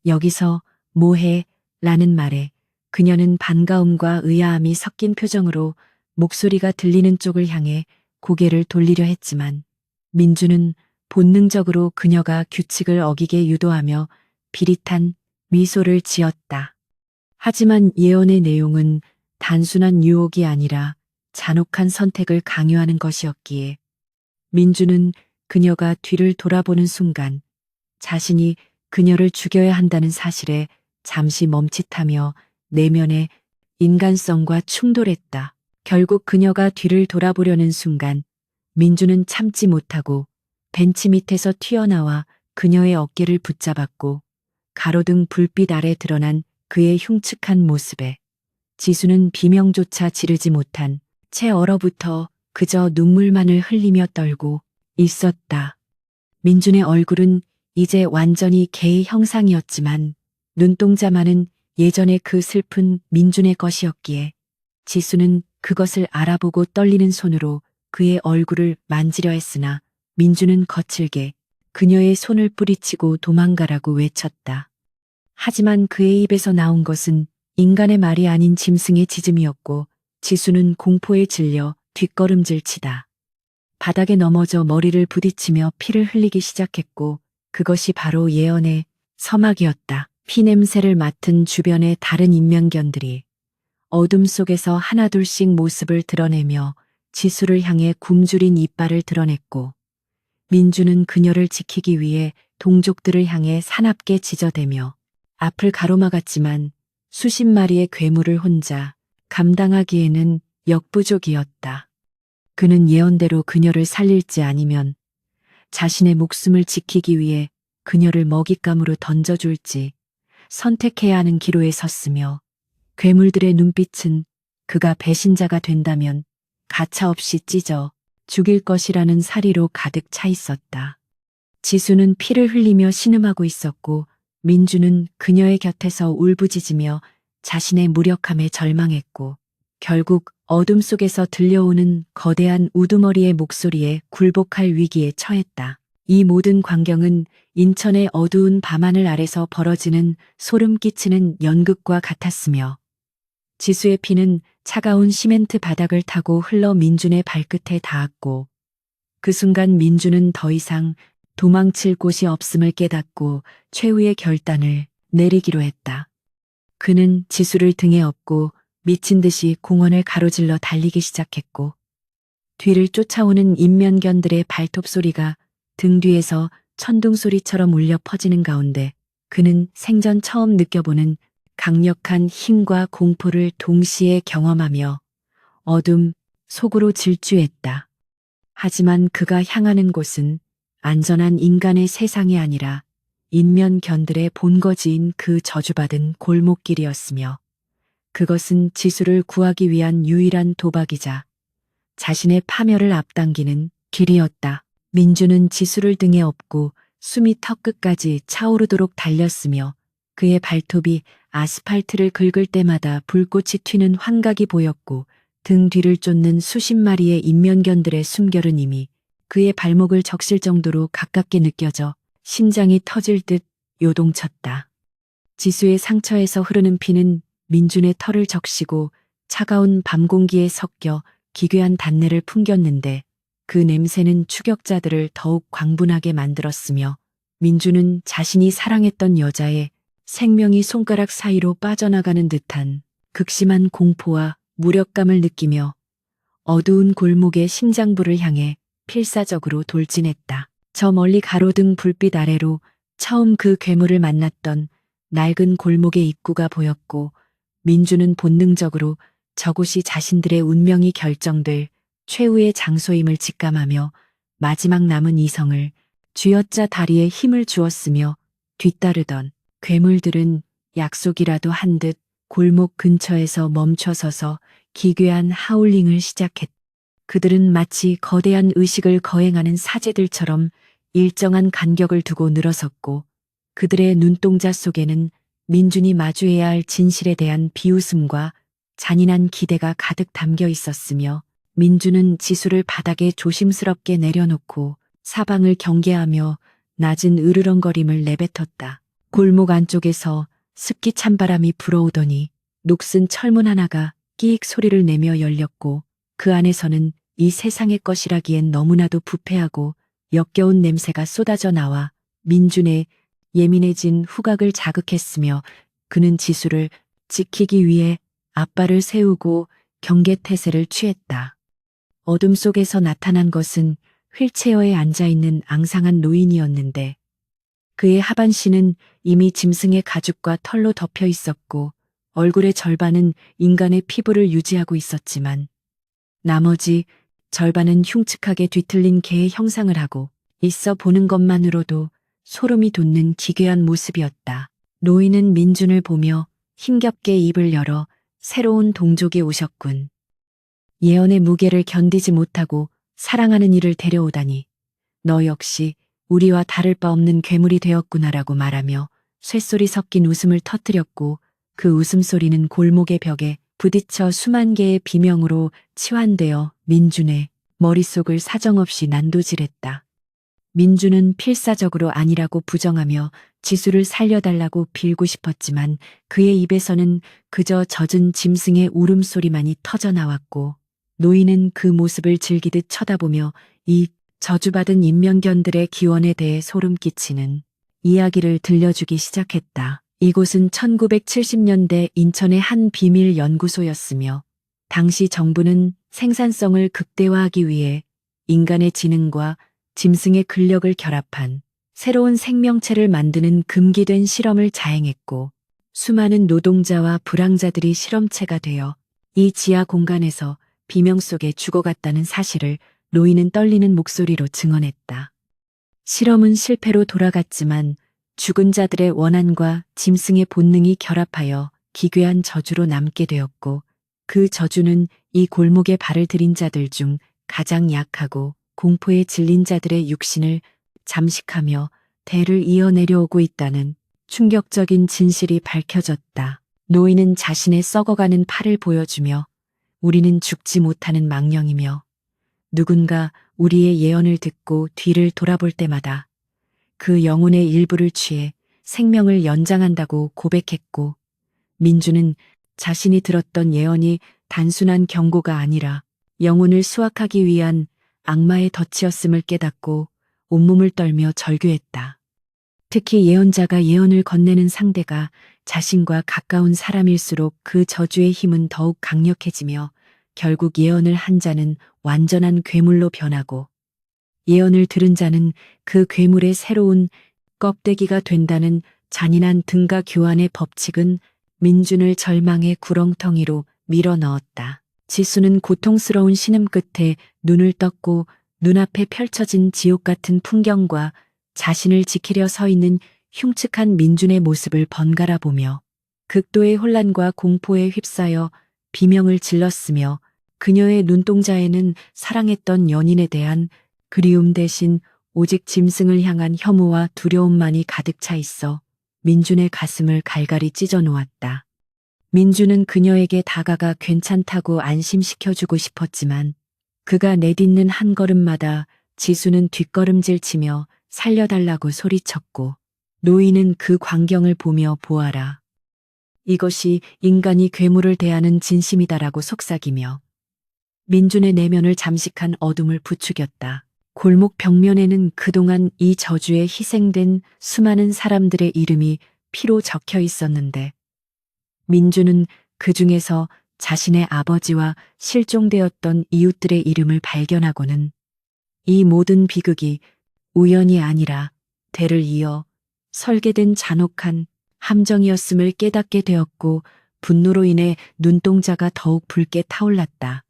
여기서 뭐해? 라는 말에 그녀는 반가움과 의아함이 섞인 표정으로 목소리가 들리는 쪽을 향해 고개를 돌리려 했지만 민주는 본능적으로 그녀가 규칙을 어기게 유도하며 비릿한 미소를 지었다. 하지만 예언의 내용은 단순한 유혹이 아니라 잔혹한 선택을 강요하는 것이었기에 민주는 그녀가 뒤를 돌아보는 순간 자신이 그녀를 죽여야 한다는 사실에 잠시 멈칫하며 내면의 인간성과 충돌했다. 결국 그녀가 뒤를 돌아보려는 순간 민주는 참지 못하고 벤치 밑에서 튀어나와 그녀의 어깨를 붙잡았고 가로등 불빛 아래 드러난 그의 흉측한 모습에 지수는 비명조차 지르지 못한 채 얼어붙어 그저 눈물만을 흘리며 떨고 있었다. 민준의 얼굴은 이제 완전히 개의 형상이었지만 눈동자만은 예전의 그 슬픈 민준의 것이었기에 지수는 그것을 알아보고 떨리는 손으로 그의 얼굴을 만지려 했으나 민준은 거칠게 그녀의 손을 뿌리치고 도망가라고 외쳤다. 하지만 그의 입에서 나온 것은 인간의 말이 아닌 짐승의 짖음이었고 지수는 공포에 질려 뒷걸음질 치다 바닥에 넘어져 머리를 부딪히며 피를 흘리기 시작했고 그것이 바로 예언의 서막이었다. 피냄새를 맡은 주변의 다른 인면견들이 어둠 속에서 하나둘씩 모습을 드러내며 지수를 향해 굶주린 이빨을 드러냈고 민주는 그녀를 지키기 위해 동족들을 향해 사납게 지저대며 앞을 가로막았지만 수십 마리의 괴물을 혼자 감당하기에는 역부족이었다. 그는 예언대로 그녀를 살릴지 아니면 자신의 목숨을 지키기 위해 그녀를 먹잇감으로 던져줄지 선택해야 하는 기로에 섰으며 괴물들의 눈빛은 그가 배신자가 된다면 가차없이 찢어 죽일 것이라는 사리로 가득 차 있었다. 지수는 피를 흘리며 신음하고 있었고 민주는 그녀의 곁에서 울부짖으며 자신의 무력함에 절망했고 결국 어둠 속에서 들려오는 거대한 우두머리의 목소리에 굴복할 위기에 처했다. 이 모든 광경은 인천의 어두운 밤하늘 아래서 벌어지는 소름 끼치는 연극과 같았으며 지수의 피는 차가운 시멘트 바닥을 타고 흘러 민준의 발끝에 닿았고 그 순간 민준은 더 이상 도망칠 곳이 없음을 깨닫고 최후의 결단을 내리기로 했다. 그는 지수를 등에 업고 미친 듯이 공원을 가로질러 달리기 시작했고 뒤를 쫓아오는 인면견들의 발톱 소리가 등 뒤에서 천둥 소리처럼 울려 퍼지는 가운데 그는 생전 처음 느껴보는 강력한 힘과 공포를 동시에 경험하며 어둠 속으로 질주했다. 하지만 그가 향하는 곳은 안전한 인간의 세상이 아니라 인면견들의 본거지인 그 저주받은 골목길이었으며 그것은 지수를 구하기 위한 유일한 도박이자 자신의 파멸을 앞당기는 길이었다. 민주는 지수를 등에 업고 숨이 턱끝까지 차오르도록 달렸으며 그의 발톱이 아스팔트를 긁을 때마다 불꽃이 튀는 환각이 보였고 등 뒤를 쫓는 수십 마리의 인면견들의 숨결은 이미 그의 발목을 적실 정도로 가깝게 느껴져 심장이 터질 듯 요동쳤다. 지수의 상처에서 흐르는 피는 민준의 털을 적시고 차가운 밤 공기에 섞여 기괴한 단내를 풍겼는데 그 냄새는 추격자들을 더욱 광분하게 만들었으며 민준은 자신이 사랑했던 여자의 생명이 손가락 사이로 빠져나가는 듯한 극심한 공포와 무력감을 느끼며 어두운 골목의 심장부를 향해 필사적으로 돌진했다. 저 멀리 가로등 불빛 아래로 처음 그 괴물을 만났던 낡은 골목의 입구가 보였고 민주는 본능적으로 저곳이 자신들의 운명이 결정될 최후의 장소임을 직감하며 마지막 남은 이성을 쥐어짜 다리에 힘을 주었으며 뒤따르던 괴물들은 약속이라도 한 듯 골목 근처에서 멈춰서서 기괴한 하울링을 시작했다. 그들은 마치 거대한 의식을 거행하는 사제들처럼 일정한 간격을 두고 늘어섰고 그들의 눈동자 속에는 민준이 마주해야 할 진실에 대한 비웃음과 잔인한 기대가 가득 담겨 있었으며 민준은 지수를 바닥에 조심스럽게 내려놓고 사방을 경계하며 낮은 으르렁거림을 내뱉었다. 골목 안쪽에서 습기 찬 바람이 불어오더니 녹슨 철문 하나가 끼익 소리를 내며 열렸고 그 안에서는 이 세상의 것이라기엔 너무나도 부패하고 역겨운 냄새가 쏟아져 나와 민준의 예민해진 후각을 자극했으며 그는 지수를 지키기 위해 앞발을 세우고 경계태세를 취했다. 어둠 속에서 나타난 것은 휠체어에 앉아있는 앙상한 노인이었는데 그의 하반신은 이미 짐승의 가죽과 털로 덮여 있었고 얼굴의 절반은 인간의 피부를 유지하고 있었지만 나머지 절반은 흉측하게 뒤틀린 개의 형상을 하고 있어 보는 것만으로도 소름이 돋는 기괴한 모습이었다. 노인은 민준을 보며 힘겹게 입을 열어 새로운 동족이 오셨군. 예언의 무게를 견디지 못하고 사랑하는 이를 데려오다니 너 역시 우리와 다를 바 없는 괴물이 되었구나라고 말하며 쇳소리 섞인 웃음을 터뜨렸고 그 웃음소리는 골목의 벽에 부딪혀 수만 개의 비명으로 치환되어 민준의 머릿속을 사정없이 난도질했다. 민준은 필사적으로 아니라고 부정하며 지수를 살려달라고 빌고 싶었지만 그의 입에서는 그저 젖은 짐승의 울음소리만이 터져나왔고 노인은 그 모습을 즐기듯 쳐다보며 이 저주받은 인명견들의 기원에 대해 소름 끼치는 이야기를 들려주기 시작했다. 이곳은 1970년대 인천의 한 비밀 연구소였으며 당시 정부는 생산성을 극대화하기 위해 인간의 지능과 짐승의 근력을 결합한 새로운 생명체를 만드는 금기된 실험을 자행했고 수많은 노동자와 불황자들이 실험체가 되어 이 지하 공간에서 비명 속에 죽어갔다는 사실을 노인은 떨리는 목소리로 증언했다. 실험은 실패로 돌아갔지만 죽은 자들의 원한과 짐승의 본능이 결합하여 기괴한 저주로 남게 되었고 그 저주는 이 골목에 발을 들인 자들 중 가장 약하고 공포에 질린 자들의 육신을 잠식하며 대를 이어 내려오고 있다는 충격적인 진실이 밝혀졌다. 노인은 자신의 썩어가는 팔을 보여주며 우리는 죽지 못하는 망령이며 누군가 우리의 예언을 듣고 뒤를 돌아볼 때마다 그 영혼의 일부를 취해 생명을 연장한다고 고백했고 민주는 자신이 들었던 예언이 단순한 경고가 아니라 영혼을 수확하기 위한 악마의 덫이었음을 깨닫고 온몸을 떨며 절규했다. 특히 예언자가 예언을 건네는 상대가 자신과 가까운 사람일수록 그 저주의 힘은 더욱 강력해지며 결국 예언을 한 자는 완전한 괴물로 변하고 예언을 들은 자는 그 괴물의 새로운 껍데기가 된다는 잔인한 등가 교환의 법칙은 민준을 절망의 구렁텅이로 밀어넣었다. 지수는 고통스러운 신음 끝에 눈을 떴고 눈앞에 펼쳐진 지옥 같은 풍경과 자신을 지키려 서 있는 흉측한 민준의 모습을 번갈아 보며 극도의 혼란과 공포에 휩싸여 비명을 질렀으며 그녀의 눈동자에는 사랑했던 연인에 대한 그리움 대신 오직 짐승을 향한 혐오와 두려움만이 가득 차 있어 민준의 가슴을 갈갈이 찢어 놓았다. 민준은 그녀에게 다가가 괜찮다고 안심시켜주고 싶었지만 그가 내딛는 한 걸음마다 지수는 뒷걸음질 치며 살려달라고 소리쳤고 노인은 그 광경을 보며 보아라. 이것이 인간이 괴물을 대하는 진심이다라고 속삭이며 민준의 내면을 잠식한 어둠을 부추겼다. 골목 벽면에는 그동안 이 저주에 희생된 수많은 사람들의 이름이 피로 적혀 있었는데 민준은 그 중에서 자신의 아버지와 실종되었던 이웃들의 이름을 발견하고는 이 모든 비극이 우연이 아니라 대를 이어 설계된 잔혹한 함정이었음을 깨닫게 되었고 분노로 인해 눈동자가 더욱 붉게 타올랐다.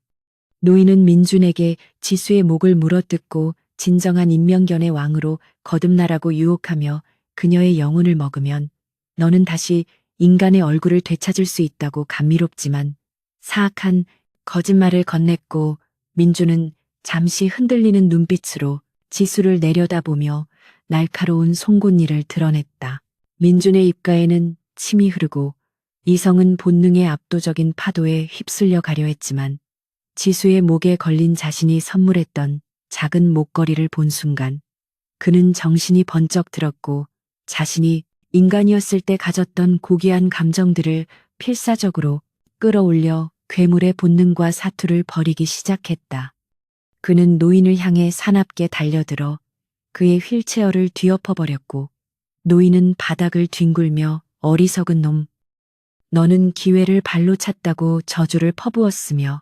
노인은 민준에게 지수의 목을 물어뜯고 진정한 인명견의 왕으로 거듭나라고 유혹하며 그녀의 영혼을 먹으면 너는 다시 인간의 얼굴을 되찾을 수 있다고 감미롭지만 사악한 거짓말을 건넸고 민준은 잠시 흔들리는 눈빛으로 지수를 내려다보며 날카로운 송곳니를 드러냈다. 민준의 입가에는 침이 흐르고 이성은 본능의 압도적인 파도에 휩쓸려 가려 했지만 지수의 목에 걸린 자신이 선물했던 작은 목걸이를 본 순간 그는 정신이 번쩍 들었고 자신이 인간이었을 때 가졌던 고귀한 감정들을 필사적으로 끌어올려 괴물의 본능과 사투를 벌이기 시작했다. 그는 노인을 향해 사납게 달려들어 그의 휠체어를 뒤엎어버렸고 노인은 바닥을 뒹굴며 어리석은 놈, 너는 기회를 발로 찼다고 저주를 퍼부었으며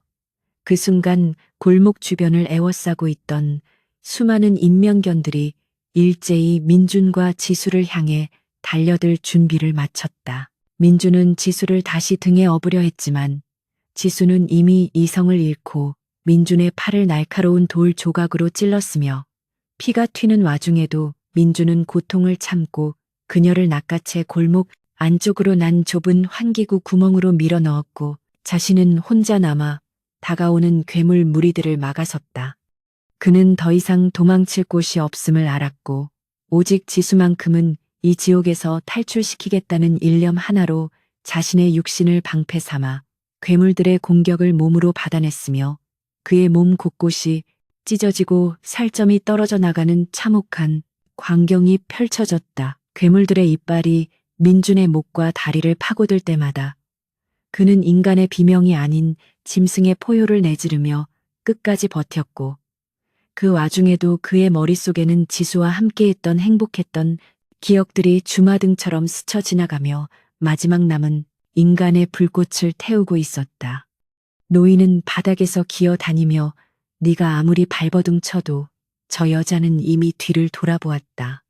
그 순간 골목 주변을 에워싸고 있던 수많은 인명견들이 일제히 민준과 지수를 향해 달려들 준비를 마쳤다. 민준은 지수를 다시 등에 업으려 했지만 지수는 이미 이성을 잃고 민준의 팔을 날카로운 돌 조각으로 찔렀으며 피가 튀는 와중에도 민준은 고통을 참고 그녀를 낚아채 골목 안쪽으로 난 좁은 환기구 구멍으로 밀어 넣었고 자신은 혼자 남아 다가오는 괴물 무리들을 막아섰다. 그는 더 이상 도망칠 곳이 없음을 알았고 오직 지수만큼은 이 지옥에서 탈출시키겠다는 일념 하나로 자신의 육신을 방패 삼아 괴물들의 공격을 몸으로 받아냈으며 그의 몸 곳곳이 찢어지고 살점이 떨어져 나가는 참혹한 광경이 펼쳐졌다. 괴물들의 이빨이 민준의 목과 다리를 파고들 때마다 그는 인간의 비명이 아닌 짐승의 포효를 내지르며 끝까지 버텼고 그 와중에도 그의 머릿속에는 지수와 함께했던 행복했던 기억들이 주마등처럼 스쳐 지나가며 마지막 남은 인간의 불꽃을 태우고 있었다. 노인은 바닥에서 기어다니며 네가 아무리 발버둥 쳐도 저 여자는 이미 뒤를 돌아보았다.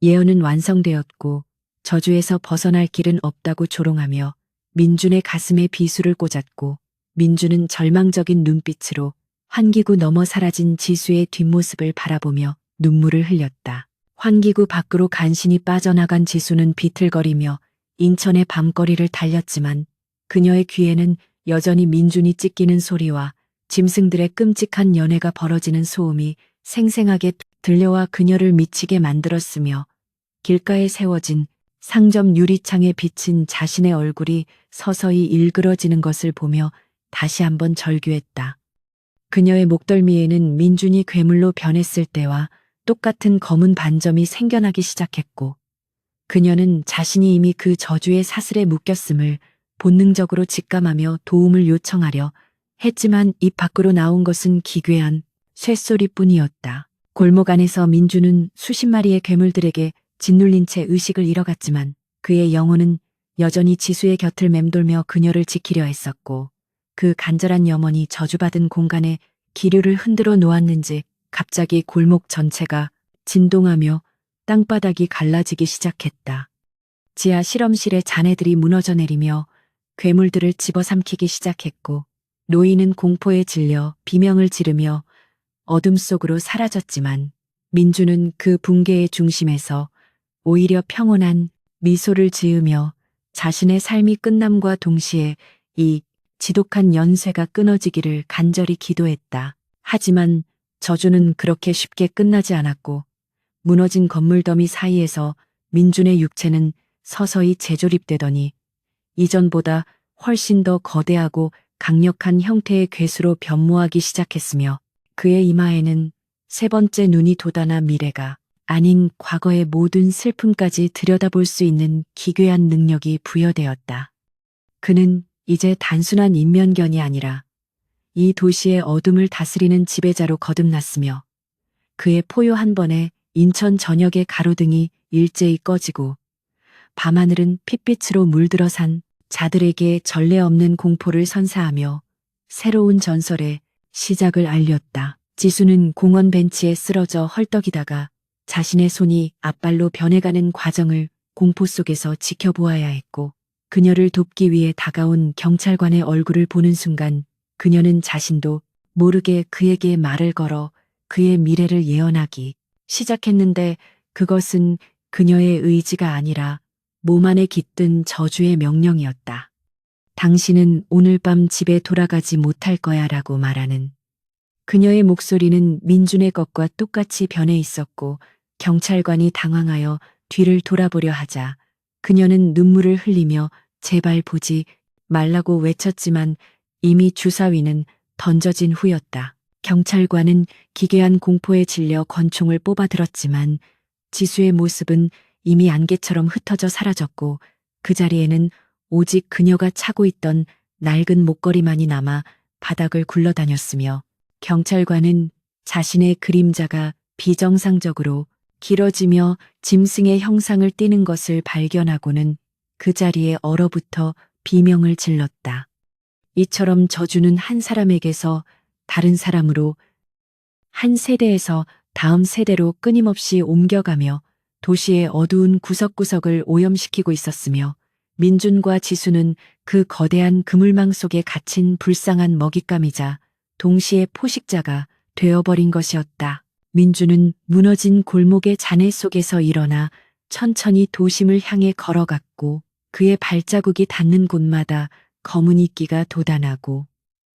예언은 완성되었고 저주에서 벗어날 길은 없다고 조롱하며 민준의 가슴에 비수를 꽂았고 민준은 절망적인 눈빛으로 환기구 넘어 사라진 지수의 뒷모습을 바라보며 눈물을 흘렸다. 환기구 밖으로 간신히 빠져나간 지수는 비틀거리며 인천의 밤거리를 달렸지만 그녀의 귀에는 여전히 민준이 찢기는 소리와 짐승들의 끔찍한 연애가 벌어지는 소음이 생생하게 들려와 그녀를 미치게 만들었으며 길가에 세워진 상점 유리창에 비친 자신의 얼굴이 서서히 일그러지는 것을 보며 다시 한번 절규했다. 그녀의 목덜미에는 민준이 괴물로 변했을 때와 똑같은 검은 반점이 생겨나기 시작했고 그녀는 자신이 이미 그 저주의 사슬에 묶였음을 본능적으로 직감하며 도움을 요청하려 했지만 입 밖으로 나온 것은 기괴한 쇳소리뿐이었다. 골목 안에서 민준은 수십 마리의 괴물들에게 짓눌린 채 의식을 잃어갔지만 그의 영혼은 여전히 지수의 곁을 맴돌며 그녀를 지키려 했었고 그 간절한 염원이 저주받은 공간에 기류를 흔들어 놓았는지 갑자기 골목 전체가 진동하며 땅바닥이 갈라지기 시작했다. 지하 실험실의 잔해들이 무너져 내리며 괴물들을 집어삼키기 시작했고 노인은 공포에 질려 비명을 지르며 어둠 속으로 사라졌지만 민주는 그 붕괴의 중심에서 오히려 평온한 미소를 지으며 자신의 삶이 끝남과 동시에 이 지독한 연쇄가 끊어지기를 간절히 기도했다. 하지만 저주는 그렇게 쉽게 끝나지 않았고 무너진 건물 더미 사이에서 민준의 육체는 서서히 재조립되더니 이전보다 훨씬 더 거대하고 강력한 형태의 괴수로 변모하기 시작했으며 그의 이마에는 세 번째 눈이 돋아나 미래가 아닌 과거의 모든 슬픔까지 들여다볼 수 있는 기괴한 능력이 부여되었다. 그는 이제 단순한 인면견이 아니라 이 도시의 어둠을 다스리는 지배자로 거듭났으며 그의 포효 한 번에 인천 전역의 가로등이 일제히 꺼지고 밤하늘은 핏빛으로 물들어 산 자들에게 전례 없는 공포를 선사하며 새로운 전설의 시작을 알렸다. 지수는 공원 벤치에 쓰러져 헐떡이다가 자신의 손이 앞발로 변해가는 과정을 공포 속에서 지켜보아야 했고 그녀를 돕기 위해 다가온 경찰관의 얼굴을 보는 순간 그녀는 자신도 모르게 그에게 말을 걸어 그의 미래를 예언하기 시작했는데 그것은 그녀의 의지가 아니라 몸 안에 깃든 저주의 명령이었다. 당신은 오늘 밤 집에 돌아가지 못할 거야 라고 말하는 그녀의 목소리는 민준의 것과 똑같이 변해 있었고 경찰관이 당황하여 뒤를 돌아보려 하자 그녀는 눈물을 흘리며 제발 보지 말라고 외쳤지만 이미 주사위는 던져진 후였다. 경찰관은 기괴한 공포에 질려 권총을 뽑아들었지만 지수의 모습은 이미 안개처럼 흩어져 사라졌고 그 자리에는 오직 그녀가 차고 있던 낡은 목걸이만이 남아 바닥을 굴러다녔으며 경찰관은 자신의 그림자가 비정상적으로 길어지며 짐승의 형상을 띠는 것을 발견하고는 그 자리에 얼어붙어 비명을 질렀다. 이처럼 저주는 한 사람에게서 다른 사람으로, 한 세대에서 다음 세대로 끊임없이 옮겨가며 도시의 어두운 구석구석을 오염시키고 있었으며, 민준과 지수는 그 거대한 그물망 속에 갇힌 불쌍한 먹잇감이자 동시에 포식자가 되어버린 것이었다. 민준은 무너진 골목의 잔해 속에서 일어나 천천히 도심을 향해 걸어갔고, 그의 발자국이 닿는 곳마다 검은 이끼가 돋아나고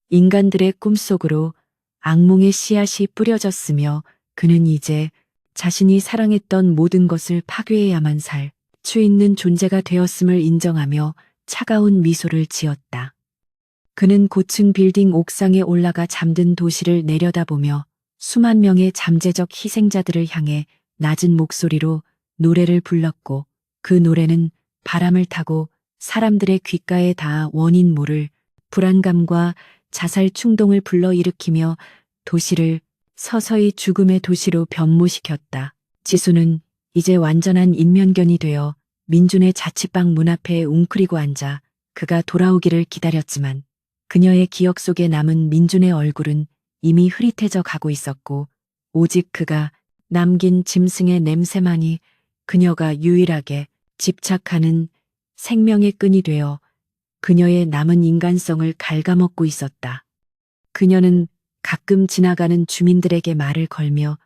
인간들의 꿈속으로 악몽의 씨앗이 뿌려졌으며, 그는 이제 자신이 사랑했던 모든 것을 파괴해야만 살 수 있는 존재가 되었음을 인정하며 차가운 미소를 지었다. 그는 고층 빌딩 옥상에 올라가 잠든 도시를 내려다보며 수만 명의 잠재적 희생자들을 향해 낮은 목소리로 노래를 불렀고, 그 노래는 바람을 타고 사람들의 귓가에 닿아 원인 모를 불안감과 자살 충동을 불러일으키며 도시를 서서히 죽음의 도시로 변모시켰다. 지수는 이제 완전한 인면견이 되어 민준의 자취방 문 앞에 웅크리고 앉아 그가 돌아오기를 기다렸지만, 그녀의 기억 속에 남은 민준의 얼굴은 이미 흐릿해져 가고 있었고, 오직 그가 남긴 짐승의 냄새만이 그녀가 유일하게 집착하는 생명의 끈이 되어 그녀의 남은 인간성을 갉아먹고 있었다. 그녀는 가끔 지나가는 주민들에게 말을 걸며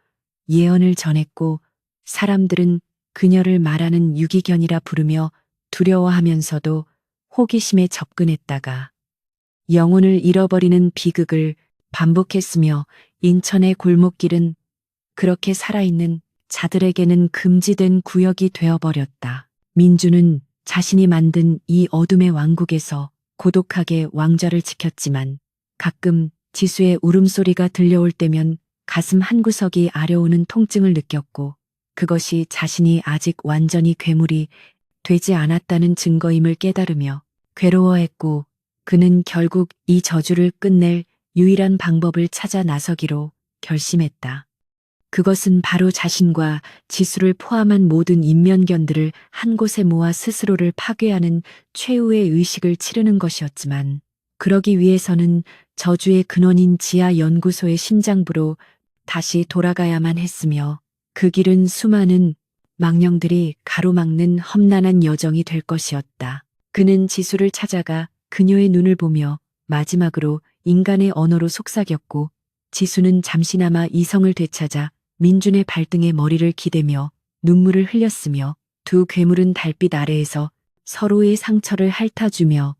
예언을 전했고, 사람들은 그녀를 말하는 유기견이라 부르며 두려워하면서도 호기심에 접근했다가 영혼을 잃어버리는 비극을 반복했으며, 인천의 골목길은 그렇게 살아있는 자들에게는 금지된 구역이 되어버렸다. 민주는 자신이 만든 이 어둠의 왕국에서 고독하게 왕좌를 지켰지만, 가끔 지수의 울음소리가 들려올 때면 가슴 한구석이 아려오는 통증을 느꼈고, 그것이 자신이 아직 완전히 괴물이 되지 않았다는 증거임을 깨달으며 괴로워했고, 그는 결국 이 저주를 끝낼 유일한 방법을 찾아 나서기로 결심했다. 그것은 바로 자신과 지수를 포함한 모든 인면견들을 한 곳에 모아 스스로를 파괴하는 최후의 의식을 치르는 것이었지만, 그러기 위해서는 저주의 근원인 지하 연구소의 심장부로 다시 돌아가야만 했으며, 그 길은 수많은 망령들이 가로막는 험난한 여정이 될 것이었다. 그는 지수를 찾아가 그녀의 눈을 보며 마지막으로 인간의 언어로 속삭였고, 지수는 잠시나마 이성을 되찾아 민준의 발등에 머리를 기대며 눈물을 흘렸으며, 두 괴물은 달빛 아래에서 서로의 상처를 핥아주며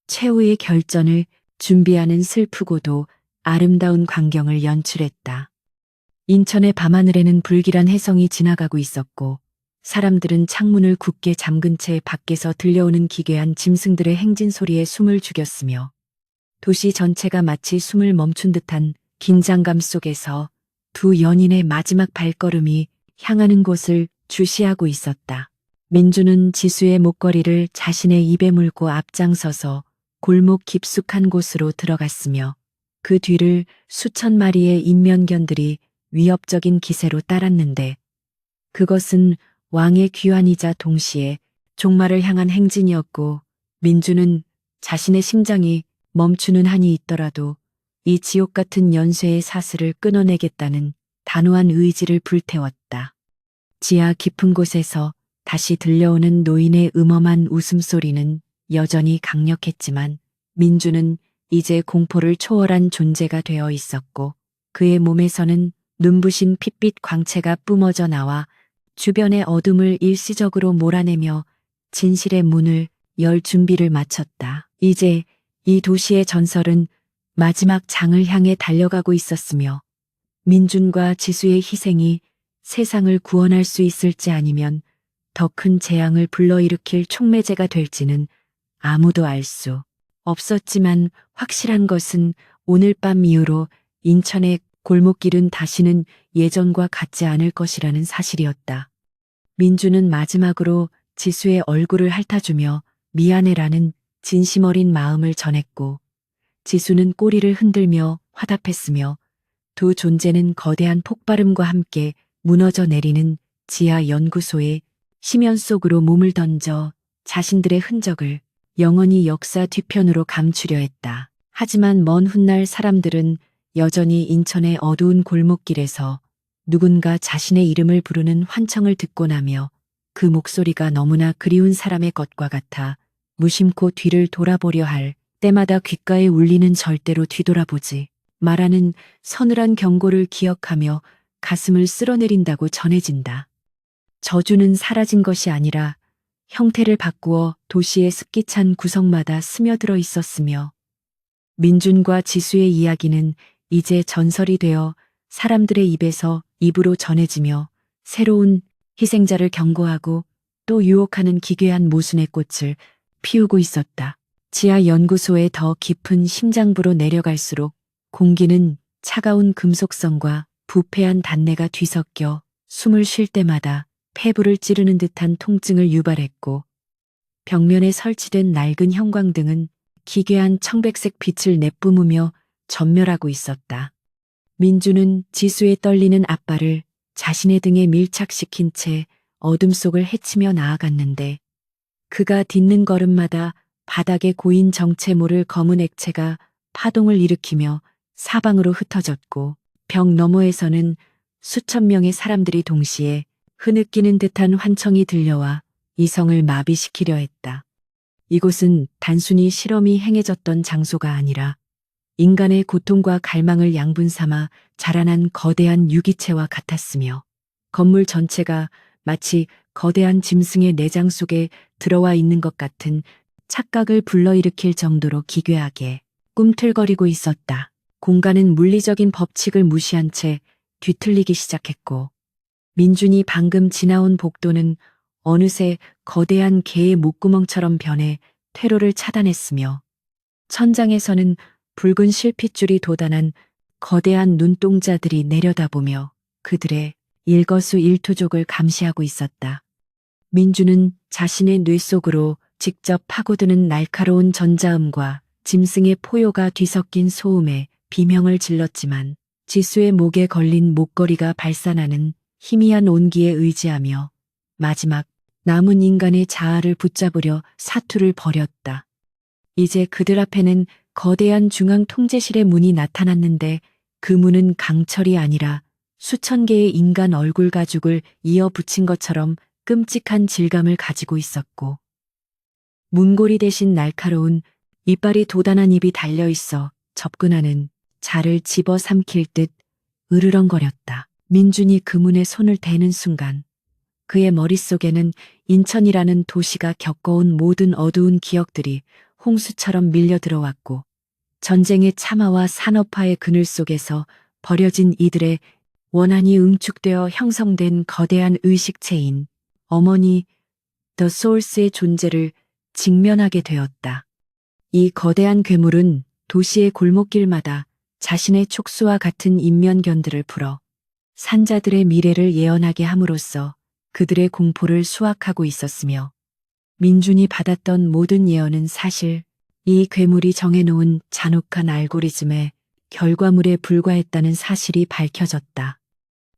최후의 결전을 준비하는 슬프고도 아름다운 광경을 연출했다. 인천의 밤하늘에는 불길한 혜성이 지나가고 있었고, 사람들은 창문을 굳게 잠근 채 밖에서 들려오는 기괴한 짐승들의 행진 소리에 숨을 죽였으며, 도시 전체가 마치 숨을 멈춘 듯한 긴장감 속에서 두 연인의 마지막 발걸음이 향하는 곳을 주시하고 있었다. 민주는 지수의 목걸이를 자신의 입에 물고 앞장서서 골목 깊숙한 곳으로 들어갔으며, 그 뒤를 수천 마리의 인면견들이 위협적인 기세로 따랐는데, 그것은 왕의 귀환이자 동시에 종말을 향한 행진이었고, 민주는 자신의 심장이 멈추는 한이 있더라도 이 지옥 같은 연쇄의 사슬을 끊어내겠다는 단호한 의지를 불태웠다. 지하 깊은 곳에서 다시 들려오는 노인의 음험한 웃음소리는 여전히 강력했지만, 민주는 이제 공포를 초월한 존재가 되어 있었고, 그의 몸에서는 눈부신 핏빛 광채가 뿜어져 나와 주변의 어둠을 일시적으로 몰아내며 진실의 문을 열 준비를 마쳤다. 이제 이 도시의 전설은 마지막 장을 향해 달려가고 있었으며, 민준과 지수의 희생이 세상을 구원할 수 있을지 아니면 더 큰 재앙을 불러일으킬 촉매제가 될지는 아무도 알 수 없었지만, 확실한 것은 오늘 밤 이후로 인천의 골목길은 다시는 예전과 같지 않을 것이라는 사실이었다. 민주는 마지막으로 지수의 얼굴을 핥아주며 미안해라는 진심 어린 마음을 전했고, 지수는 꼬리를 흔들며 화답했으며, 두 존재는 거대한 폭발음과 함께 무너져 내리는 지하 연구소의 심연 속으로 몸을 던져 자신들의 흔적을 영원히 역사 뒤편으로 감추려 했다. 하지만 먼 훗날 사람들은 여전히 인천의 어두운 골목길에서 누군가 자신의 이름을 부르는 환청을 듣고 나며 그 목소리가 너무나 그리운 사람의 것과 같아 무심코 뒤를 돌아보려 할 때마다 귓가에 울리는 절대로 뒤돌아보지 말하는 서늘한 경고를 기억하며 가슴을 쓸어내린다고 전해진다. 저주는 사라진 것이 아니라 형태를 바꾸어 도시의 습기찬 구석마다 스며들어 있었으며 민준과 지수의 이야기는 이제 전설이 되어 사람들의 입에서 입으로 전해지며 새로운 희생자를 경고하고 또 유혹하는 기괴한 모순의 꽃을 피우고 있었다. 지하 연구소의 더 깊은 심장부로 내려갈수록 공기는 차가운 금속성과 부패한 단내가 뒤섞여 숨을 쉴 때마다 폐부를 찌르는 듯한 통증을 유발했고 벽면에 설치된 낡은 형광등은 기괴한 청백색 빛을 내뿜으며 전멸하고 있었다. 민주는 지수의 떨리는 앞발을 자신의 등에 밀착시킨 채 어둠 속을 헤치며 나아갔는데 그가 딛는 걸음마다 바닥에 고인 정체 모를 검은 액체가 파동을 일으키며 사방으로 흩어졌고 벽 너머에서는 수천 명의 사람들이 동시에 흐느끼는 듯한 환청이 들려와 이성을 마비시키려 했다. 이곳은 단순히 실험이 행해졌던 장소가 아니라 인간의 고통과 갈망을 양분 삼아 자라난 거대한 유기체와 같았으며 건물 전체가 마치 거대한 짐승의 내장 속에 들어와 있는 것 같은 착각을 불러일으킬 정도로 기괴하게 꿈틀거리고 있었다. 공간은 물리적인 법칙을 무시한 채 뒤틀리기 시작했고 민준이 방금 지나온 복도는 어느새 거대한 개의 목구멍처럼 변해 퇴로를 차단했으며 천장에서는 붉은 실핏줄이 돋아난 거대한 눈동자들이 내려다보며 그들의 일거수일투족을 감시하고 있었다. 민주는 자신의 뇌 속으로 직접 파고드는 날카로운 전자음과 짐승의 포효가 뒤섞인 소음에 비명을 질렀지만 지수의 목에 걸린 목걸이가 발산하는 희미한 온기에 의지하며 마지막 남은 인간의 자아를 붙잡으려 사투를 벌였다. 이제 그들 앞에는 거대한 중앙 통제실의 문이 나타났는데 그 문은 강철이 아니라 수천 개의 인간 얼굴 가죽을 이어 붙인 것처럼 끔찍한 질감을 가지고 있었고 문고리 대신 날카로운 이빨이 돋아난 입이 달려있어 접근하는 자를 집어삼킬 듯 으르렁거렸다. 민준이 그 문에 손을 대는 순간 그의 머릿속에는 인천이라는 도시가 겪어온 모든 어두운 기억들이 홍수처럼 밀려 들어왔고 전쟁의 참화와 산업화의 그늘 속에서 버려진 이들의 원한이 응축되어 형성된 거대한 의식체인 어머니 더 소울스의 존재를 직면하게 되었다. 이 거대한 괴물은 도시의 골목길마다 자신의 촉수와 같은 인면견들을 풀어 산자들의 미래를 예언하게 함으로써 그들의 공포를 수확하고 있었으며 민준이 받았던 모든 예언은 사실 이 괴물이 정해놓은 잔혹한 알고리즘의 결과물에 불과했다는 사실이 밝혀졌다.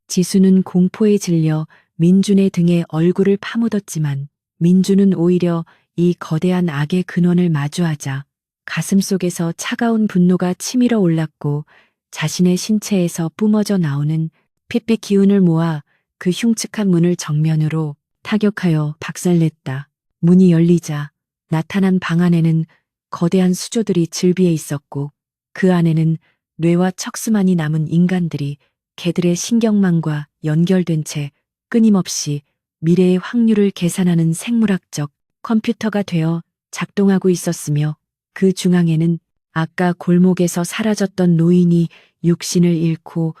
지수는 공포에 질려 민준의 등에 얼굴을 파묻었지만 민준은 오히려 이 거대한 악의 근원을 마주하자 가슴속에서 차가운 분노가 치밀어 올랐고 자신의 신체에서 뿜어져 나오는 핏빛 기운을 모아 그 흉측한 문을 정면으로 타격하여 박살냈다. 문이 열리자 나타난 방 안에는 거대한 수조들이 즐비해 있었고 그 안에는 뇌와 척수만이 남은 인간들이 개들의 신경망과 연결된 채 끊임없이 미래의 확률을 계산하는 생물학적 컴퓨터가 되어 작동하고 있었으며 그 중앙에는 아까 골목에서 사라졌던 노인이 육신을 잃고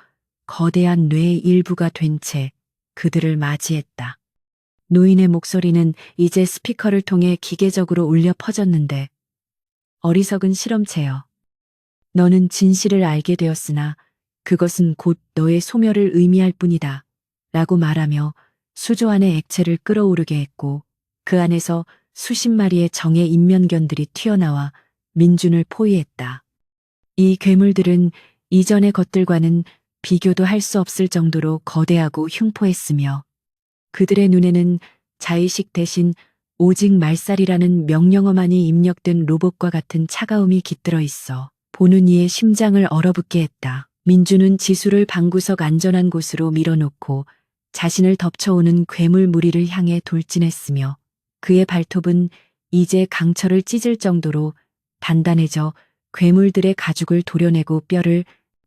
거대한 뇌의 일부가 된 채 그들을 맞이했다. 노인의 목소리는 이제 스피커를 통해 기계적으로 울려 퍼졌는데 어리석은 실험체여. 너는 진실을 알게 되었으나 그것은 곧 너의 소멸을 의미할 뿐이다. 라고 말하며 수조 안의 액체를 끓어오르게 했고 그 안에서 수십 마리의 정의 인면견들이 튀어나와 민준을 포위했다. 이 괴물들은 이전의 것들과는 비교도 할 수 없을 정도로 거대하고 흉포했으며 그들의 눈에는 자의식 대신 오직 말살이라는 명령어만이 입력된 로봇과 같은 차가움이 깃들어 있어 보는 이의 심장을 얼어붙게 했다. 민주는 지수를 방구석 안전한 곳으로 밀어놓고 자신을 덮쳐오는 괴물 무리를 향해 돌진했으며 그의 발톱은 이제 강철을 찢을 정도로 단단해져 괴물들의 가죽을 도려내고 뼈를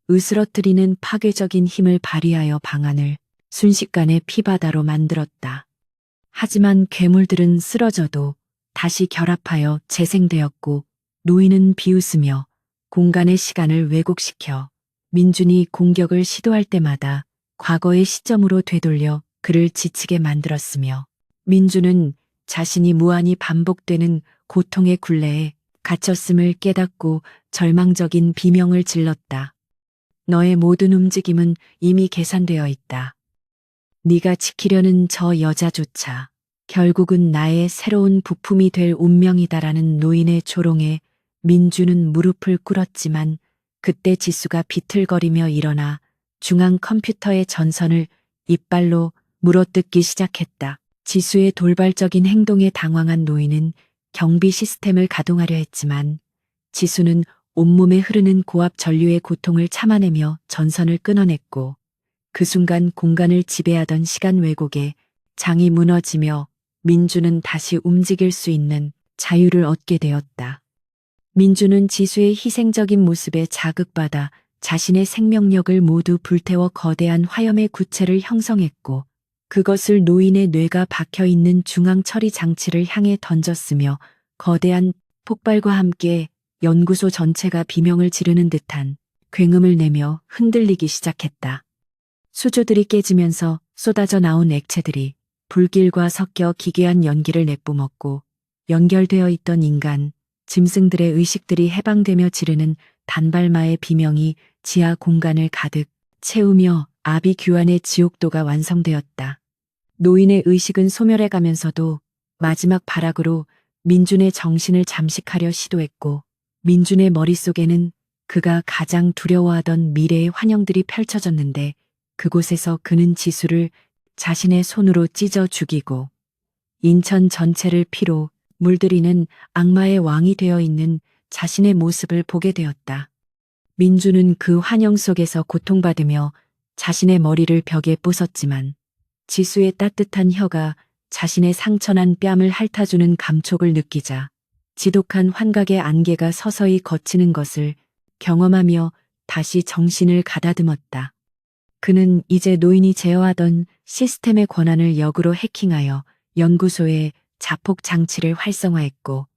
으스러뜨리는 파괴적인 힘을 발휘하여 방안을 순식간에 피바다로 만들었다. 하지만 괴물들은 쓰러져도 다시 결합하여 재생되었고 노인은 비웃으며 공간의 시간을 왜곡시켜 민준이 공격을 시도할 때마다 과거의 시점으로 되돌려 그를 지치게 만들었으며 민준은 자신이 무한히 반복되는 고통의 굴레에 갇혔음을 깨닫고 절망적인 비명을 질렀다. 너의 모든 움직임은 이미 계산되어 있다. 네가 지키려는 저 여자조차 결국은 나의 새로운 부품이 될 운명이다라는 노인의 조롱에 민주는 무릎을 꿇었지만 그때 지수가 비틀거리며 일어나 중앙 컴퓨터의 전선을 이빨로 물어뜯기 시작했다. 지수의 돌발적인 행동에 당황한 노인은 경비 시스템을 가동하려 했지만 지수는 온몸에 흐르는 고압 전류의 고통을 참아내며 전선을 끊어냈고 그 순간 공간을 지배하던 시간 왜곡에 장이 무너지며 민주는 다시 움직일 수 있는 자유를 얻게 되었다. 민주는 지수의 희생적인 모습에 자극받아 자신의 생명력을 모두 불태워 거대한 화염의 구체를 형성했고 그것을 노인의 뇌가 박혀있는 중앙 처리 장치를 향해 던졌으며 거대한 폭발과 함께 연구소 전체가 비명을 지르는 듯한 굉음을 내며 흔들리기 시작했다. 수조들이 깨지면서 쏟아져 나온 액체들이 불길과 섞여 기괴한 연기를 내뿜었고 연결되어 있던 인간, 짐승들의 의식들이 해방되며 지르는 단발마의 비명이 지하 공간을 가득 채우며 아비규환의 지옥도가 완성되었다. 노인의 의식은 소멸해 가면서도 마지막 발악으로 민준의 정신을 잠식하려 시도했고 민준의 머릿속에는 그가 가장 두려워하던 미래의 환영들이 펼쳐졌는데 그곳에서 그는 지수를 자신의 손으로 찢어 죽이고 인천 전체를 피로 물들이는 악마의 왕이 되어 있는 자신의 모습을 보게 되었다. 민주는 그 환영 속에서 고통받으며 자신의 머리를 벽에 부쉈지만 지수의 따뜻한 혀가 자신의 상처난 뺨을 핥아주는 감촉을 느끼자 지독한 환각의 안개가 서서히 걷히는 것을 경험하며 다시 정신을 가다듬었다. 그는 이제 노인이 제어하던 시스템의 권한을 역으로 해킹하여 연구소의 자폭 장치를 활성화했고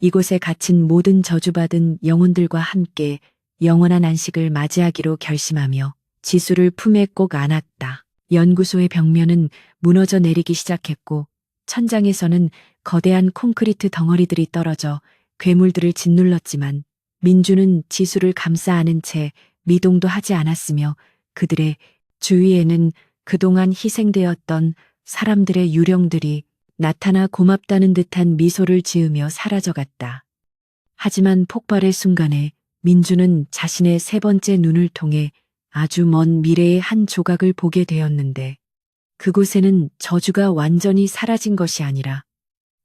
이곳에 갇힌 모든 저주받은 영혼들과 함께 영원한 안식을 맞이하기로 결심하며 지수를 품에 꼭 안았다. 연구소의 벽면은 무너져 내리기 시작했고 천장에서는 거대한 콘크리트 덩어리들이 떨어져 괴물들을 짓눌렀지만 민주는 지수를 감싸 안은 채 미동도 하지 않았으며 그들의 주위에는 그동안 희생되었던 사람들의 유령들이 나타나 고맙다는 듯한 미소를 지으며 사라져갔다. 하지만 폭발의 순간에 민주는 자신의 세 번째 눈을 통해 아주 먼 미래의 한 조각을 보게 되었는데 그곳에는 저주가 완전히 사라진 것이 아니라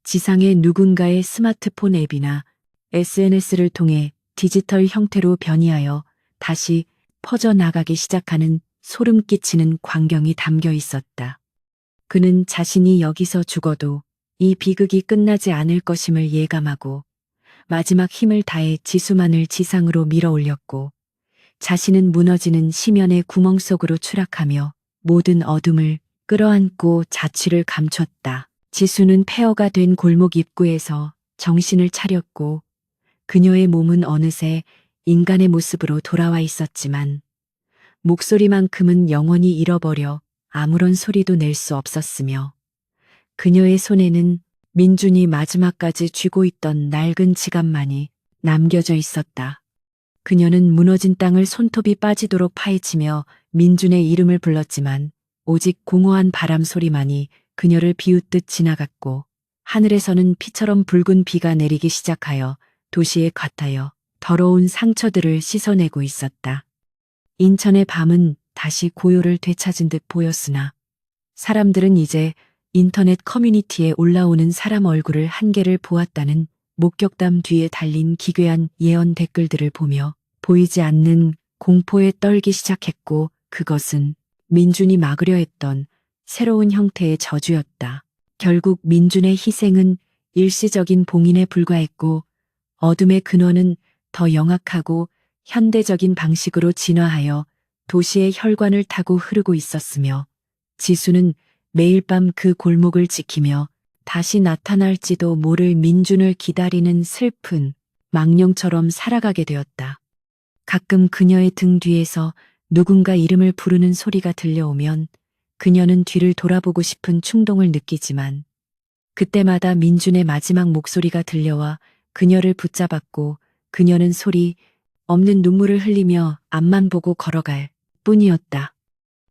지상의 누군가의 스마트폰 앱이나 SNS를 통해 디지털 형태로 변이하여 다시 퍼져나가기 시작하는 소름 끼치는 광경이 담겨 있었다. 그는 자신이 여기서 죽어도 이 비극이 끝나지 않을 것임을 예감하고 마지막 힘을 다해 지수만을 지상으로 밀어 올렸고 자신은 무너지는 심연의 구멍 속으로 추락하며 모든 어둠을 끌어안고 자취를 감췄다. 지수는 폐허가 된 골목 입구에서 정신을 차렸고 그녀의 몸은 어느새 인간의 모습으로 돌아와 있었지만 목소리만큼은 영원히 잃어버려 아무런 소리도 낼 수 없었으며 그녀의 손에는 민준이 마지막까지 쥐고 있던 낡은 지갑만이 남겨져 있었다. 그녀는 무너진 땅을 손톱이 빠지도록 파헤치며 민준의 이름을 불렀지만 오직 공허한 바람 소리만이 그녀를 비웃듯 지나갔고 하늘에서는 피처럼 붉은 비가 내리기 시작하여 도시에 겉하여 더러운 상처들을 씻어내고 있었다. 인천의 밤은 다시 고요를 되찾은 듯 보였으나 사람들은 이제 인터넷 커뮤니티에 올라오는 사람 얼굴을 한 개를 보았다는 목격담 뒤에 달린 기괴한 예언 댓글들을 보며 보이지 않는 공포에 떨기 시작했고, 그것은 민준이 막으려 했던 새로운 형태의 저주였다. 결국 민준의 희생은 일시적인 봉인에 불과했고, 어둠의 근원은 더 영악하고 현대적인 방식으로 진화하여 도시의 혈관을 타고 흐르고 있었으며, 지수는 매일 밤 그 골목을 지키며 다시 나타날지도 모를 민준을 기다리는 슬픈 망령처럼 살아가게 되었다. 가끔 그녀의 등 뒤에서 누군가 이름을 부르는 소리가 들려오면 그녀는 뒤를 돌아보고 싶은 충동을 느끼지만, 그때마다 민준의 마지막 목소리가 들려와 그녀를 붙잡았고, 그녀는 소리 없는 눈물을 흘리며 앞만 보고 걸어갈 뿐이었다.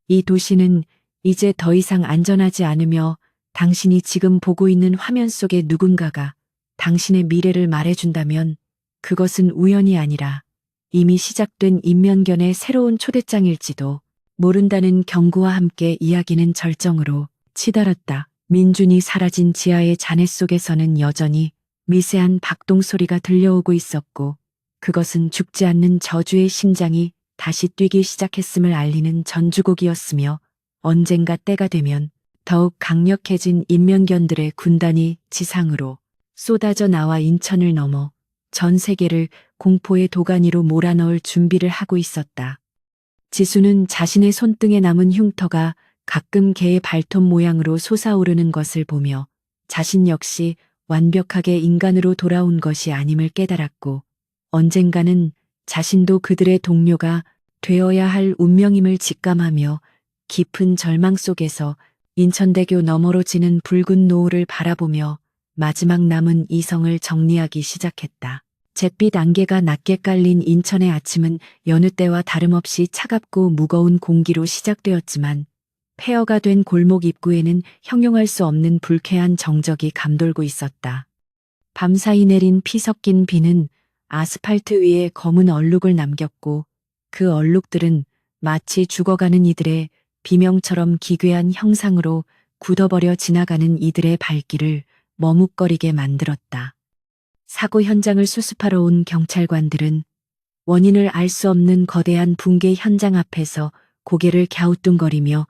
이 도시는 이제 더 이상 안전하지 않으며, 당신이 지금 보고 있는 화면 속의 누군가가 당신의 미래를 말해준다면 그것은 우연이 아니라 이미 시작된 인면견의 새로운 초대장일지도 모른다는 경고와 함께 이야기는 절정으로 치달았다. 민준이 사라진 지하의 잔해 속에서는 여전히 미세한 박동 소리가 들려오고 있었고, 그것은 죽지 않는 저주의 심장이 다시 뛰기 시작했음을 알리는 전주곡이었으며, 언젠가 때가 되면 더욱 강력해진 인면견들의 군단이 지상으로 쏟아져 나와 인천을 넘어 전 세계를 공포의 도가니로 몰아넣을 준비를 하고 있었다. 지수는 자신의 손등에 남은 흉터가 가끔 개의 발톱 모양으로 솟아오르는 것을 보며 자신 역시 완벽하게 인간으로 돌아온 것이 아님을 깨달았고, 언젠가는 자신도 그들의 동료가 되어야 할 운명임을 직감하며 깊은 절망 속에서 인천대교 너머로 지는 붉은 노을을 바라보며 마지막 남은 이성을 정리하기 시작했다. 잿빛 안개가 낮게 깔린 인천의 아침은 여느 때와 다름없이 차갑고 무거운 공기로 시작되었지만, 폐허가 된 골목 입구에는 형용할 수 없는 불쾌한 정적이 감돌고 있었다. 밤사이 내린 피 섞인 비는 아스팔트 위에 검은 얼룩을 남겼고, 그 얼룩들은 마치 죽어가는 이들의 비명처럼 기괴한 형상으로 굳어버려 지나가는 이들의 발길을 머뭇거리게 만들었다. 사고 현장을 수습하러 온 경찰관들은 원인을 알 수 없는 거대한 붕괴 현장 앞에서 고개를 갸우뚱거리며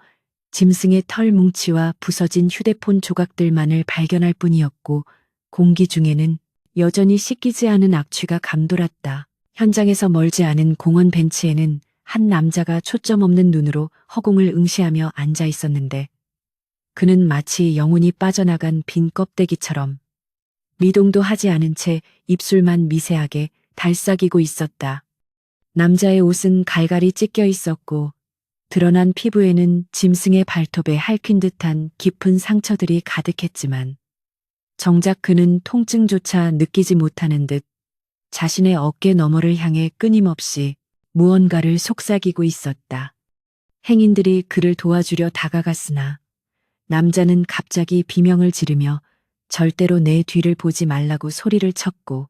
짐승의 털 뭉치와 부서진 휴대폰 조각들만을 발견할 뿐이었고, 공기 중에는 여전히 씻기지 않은 악취가 감돌았다. 현장에서 멀지 않은 공원 벤치에는 한 남자가 초점 없는 눈으로 허공을 응시하며 앉아 있었는데, 그는 마치 영혼이 빠져나간 빈 껍데기처럼 미동도 하지 않은 채 입술만 미세하게 달싹이고 있었다. 남자의 옷은 갈갈이 찢겨 있었고, 드러난 피부에는 짐승의 발톱에 핥힌 듯한 깊은 상처들이 가득했지만, 정작 그는 통증조차 느끼지 못하는 듯 자신의 어깨 너머를 향해 끊임없이 무언가를 속삭이고 있었다. 행인들이 그를 도와주려 다가갔으나 남자는 갑자기 비명을 지르며 절대로 내 뒤를 보지 말라고 소리를 쳤고,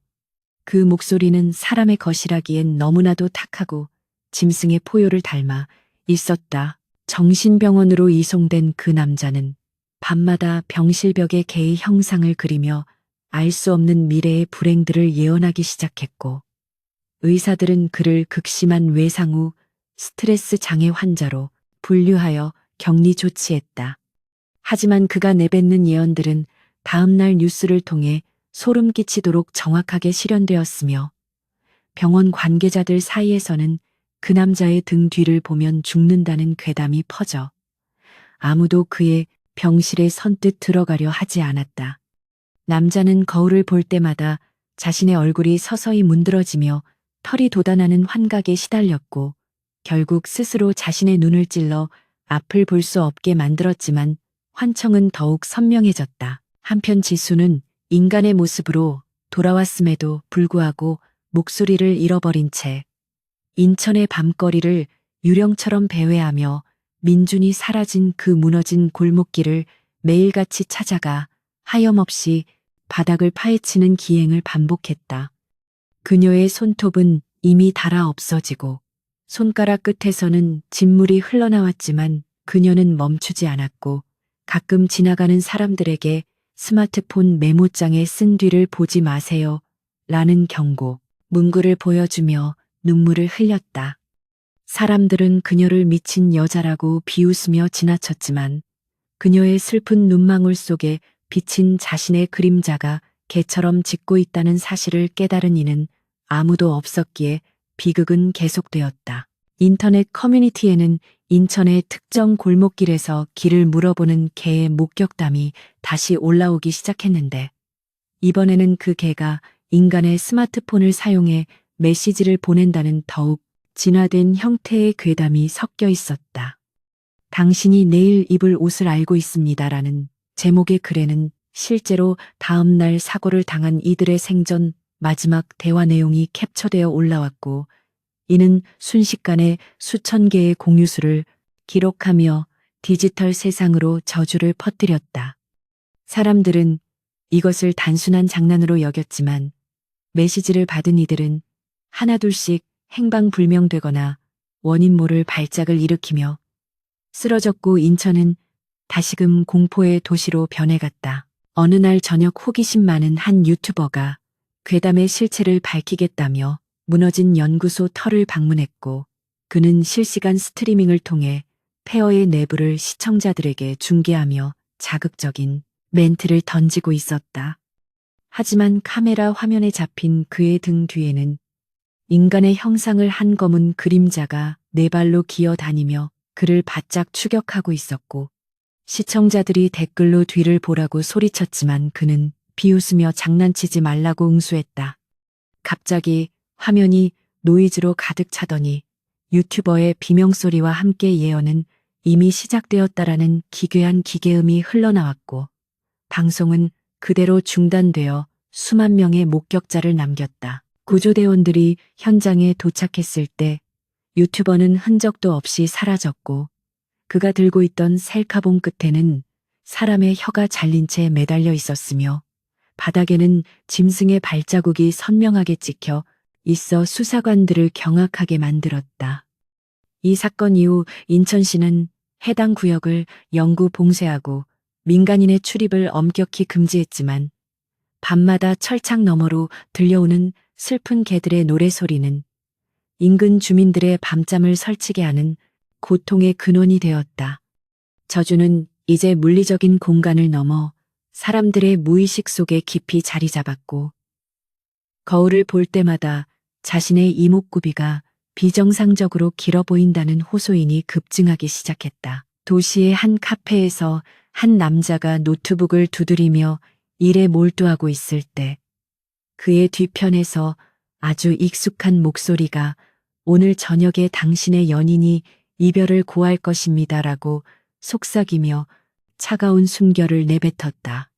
그 목소리는 사람의 것이라기엔 너무나도 탁하고 짐승의 포효를 닮아 있었다. 정신병원으로 이송된 그 남자는 밤마다 병실벽에 개의 형상을 그리며 알 수 없는 미래의 불행들을 예언하기 시작했고, 의사들은 그를 극심한 외상 후 스트레스 장애 환자로 분류하여 격리 조치했다. 하지만 그가 내뱉는 예언들은 다음날 뉴스를 통해 소름 끼치도록 정확하게 실현되었으며, 병원 관계자들 사이에서는 그 남자의 등 뒤를 보면 죽는다는 괴담이 퍼져 아무도 그의 병실에 선뜻 들어가려 하지 않았다. 남자는 거울을 볼 때마다 자신의 얼굴이 서서히 문드러지며 털이 돋아나는 환각에 시달렸고, 결국 스스로 자신의 눈을 찔러 앞을 볼 수 없게 만들었지만 환청은 더욱 선명해졌다. 한편 지수는 인간의 모습으로 돌아왔음에도 불구하고 목소리를 잃어버린 채 인천의 밤거리를 유령처럼 배회하며 민준이 사라진 그 무너진 골목길을 매일같이 찾아가 하염없이 바닥을 파헤치는 기행을 반복했다. 그녀의 손톱은 이미 닳아 없어지고 손가락 끝에서는 진물이 흘러나왔지만 그녀는 멈추지 않았고 가끔 지나가는 사람들에게 스마트폰 메모장에 쓴 뒤를 보지 마세요 라는 경고, 문구를 보여주며 눈물을 흘렸다. 사람들은 그녀를 미친 여자라고 비웃으며 지나쳤지만 그녀의 슬픈 눈망울 속에 비친 자신의 그림자가 개처럼 짖고 있다는 사실을 깨달은 이는 아무도 없었기에 비극은 계속되었다. 인터넷 커뮤니티에는 인천의 특정 골목길에서 길을 물어보는 개의 목격담이 다시 올라오기 시작했는데 이번에는 그 개가 인간의 스마트폰을 사용해 메시지를 보낸다는 더욱 진화된 형태의 괴담이 섞여 있었다. 당신이 내일 입을 옷을 알고 있습니다라는 제목의 글에는 실제로 다음날 사고를 당한 이들의 생전 마지막 대화 내용이 캡처되어 올라왔고 이는 순식간에 수천 개의 공유수를 기록하며 디지털 세상으로 저주를 퍼뜨렸다. 사람들은 이것을 단순한 장난으로 여겼지만 메시지를 받은 이들은 하나둘씩 행방불명되거나 원인 모를 발작을 일으키며 쓰러졌고 인천은 다시금 공포의 도시로 변해갔다. 어느 날 저녁 호기심 많은 한 유튜버가 괴담의 실체를 밝히겠다며 무너진 연구소 털을 방문했고 그는 실시간 스트리밍을 통해 폐허의 내부를 시청자들에게 중계하며 자극적인 멘트를 던지고 있었다. 하지만 카메라 화면에 잡힌 그의 등 뒤에는 인간의 형상을 한 검은 그림자가 네 발로 기어다니며 그를 바짝 추격하고 있었고 시청자들이 댓글로 뒤를 보라고 소리쳤지만 그는 비웃으며 장난치지 말라고 응수했다. 갑자기 화면이 노이즈로 가득 차더니 유튜버의 비명소리와 함께 예언은 이미 시작되었다라는 기괴한 기계음이 흘러나왔고 방송은 그대로 중단되어 수만 명의 목격자를 남겼다. 구조대원들이 현장에 도착했을 때 유튜버는 흔적도 없이 사라졌고 그가 들고 있던 셀카봉 끝에는 사람의 혀가 잘린 채 매달려 있었으며 바닥에는 짐승의 발자국이 선명하게 찍혀 있어 수사관들을 경악하게 만들었다. 이 사건 이후 인천시는 해당 구역을 영구 봉쇄하고 민간인의 출입을 엄격히 금지했지만 밤마다 철창 너머로 들려오는 슬픈 개들의 노래소리는 인근 주민들의 밤잠을 설치게 하는 고통의 근원이 되었다. 저주는 이제 물리적인 공간을 넘어 사람들의 무의식 속에 깊이 자리 잡았고 거울을 볼 때마다 자신의 이목구비가 비정상적으로 길어 보인다는 호소인이 급증하기 시작했다. 도시의 한 카페에서 한 남자가 노트북을 두드리며 일에 몰두하고 있을 때 그의 뒤편에서 아주 익숙한 목소리가 오늘 저녁에 당신의 연인이 이별을 고할 것입니다라고 속삭이며 차가운 숨결을 내뱉었다.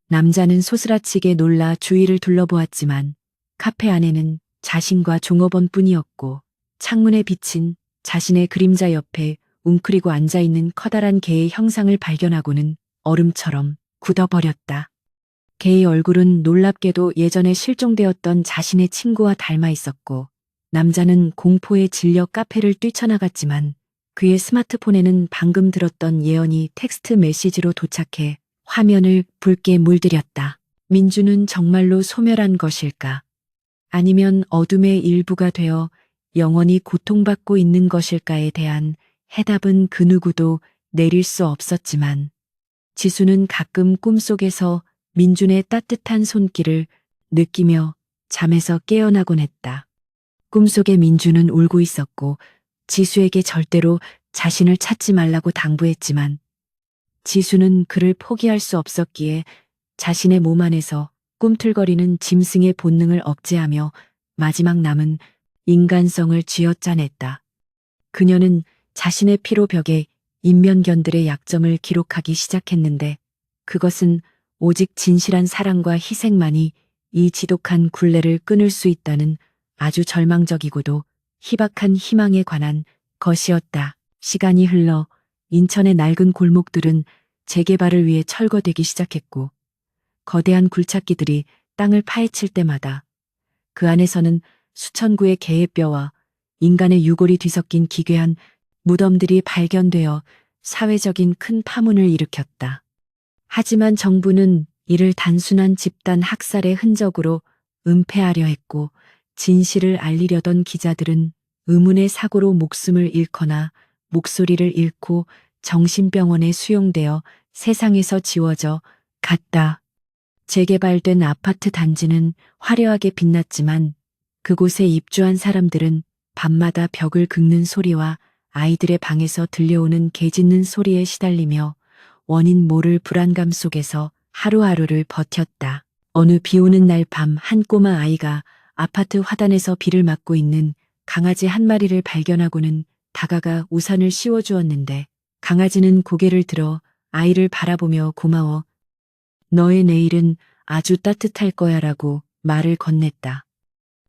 남자는 소스라치게 놀라 주위를 둘러보았지만 카페 안에는 자신과 종업원뿐이었고 창문에 비친 자신의 그림자 옆에 웅크리고 앉아있는 커다란 개의 형상을 발견하고는 얼음처럼 굳어버렸다. 개의 얼굴은 놀랍게도 예전에 실종되었던 자신의 친구와 닮아 있었고 남자는 공포에 질려 카페를 뛰쳐나갔지만 그의 스마트폰에는 방금 들었던 예언이 텍스트 메시지로 도착해 화면을 붉게 물들였다. 민주는 정말로 소멸한 것일까? 아니면 어둠의 일부가 되어 영원히 고통받고 있는 것일까에 대한 해답은 그 누구도 내릴 수 없었지만 지수는 가끔 꿈속에서 민준의 따뜻한 손길을 느끼며 잠에서 깨어나곤 했다. 꿈속의 민준은 울고 있었고 지수에게 절대로 자신을 찾지 말라고 당부했지만 지수는 그를 포기할 수 없었기에 자신의 몸 안에서 꿈틀거리는 짐승의 본능을 억제하며 마지막 남은 인간성을 쥐어짜냈다. 그녀는 자신의 피로 벽에 인면견들의 약점을 기록하기 시작했는데 그것은 오직 진실한 사랑과 희생만이 이 지독한 굴레를 끊을 수 있다는 아주 절망적이고도 희박한 희망에 관한 것이었다. 시간이 흘러 인천의 낡은 골목들은 재개발을 위해 철거되기 시작했고 거대한 굴착기들이 땅을 파헤칠 때마다 그 안에서는 수천 구의 개의 뼈와 인간의 유골이 뒤섞인 기괴한 무덤들이 발견되어 사회적인 큰 파문을 일으켰다. 하지만 정부는 이를 단순한 집단 학살의 흔적으로 은폐하려 했고, 진실을 알리려던 기자들은 의문의 사고로 목숨을 잃거나 목소리를 잃고 정신병원에 수용되어 세상에서 지워져 갔다. 재개발된 아파트 단지는 화려하게 빛났지만 그곳에 입주한 사람들은 밤마다 벽을 긁는 소리와 아이들의 방에서 들려오는 개 짖는 소리에 시달리며 원인 모를 불안감 속에서 하루하루를 버텼다. 어느 비 오는 날 밤 한 꼬마 아이가 아파트 화단에서 비를 맞고 있는 강아지 한 마리를 발견하고는 다가가 우산을 씌워주었는데, 강아지는 고개를 들어 아이를 바라보며 고마워. 너의 내일은 아주 따뜻할 거야 라고 말을 건넸다.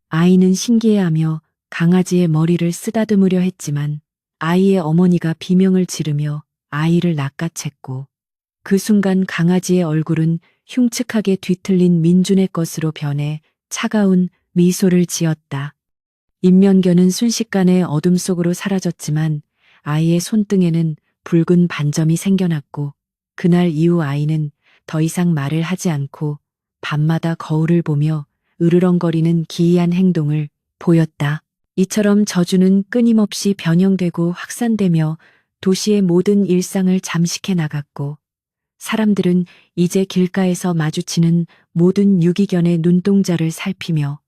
아이는 신기해하며 강아지의 머리를 쓰다듬으려 했지만 아이의 어머니가 비명을 지르며 아이를 낚아챘고, 그 순간 강아지의 얼굴은 흉측하게 뒤틀린 민준의 것으로 변해 차가운 미소를 지었다. 인면견은 순식간에 어둠 속으로 사라졌지만 아이의 손등에는 붉은 반점이 생겨났고, 그날 이후 아이는 더 이상 말을 하지 않고 밤마다 거울을 보며 으르렁거리는 기이한 행동을 보였다. 이처럼 저주는 끊임없이 변형되고 확산되며 도시의 모든 일상을 잠식해 나갔고, 사람들은 이제 길가에서 마주치는 모든 유기견의 눈동자를 살피며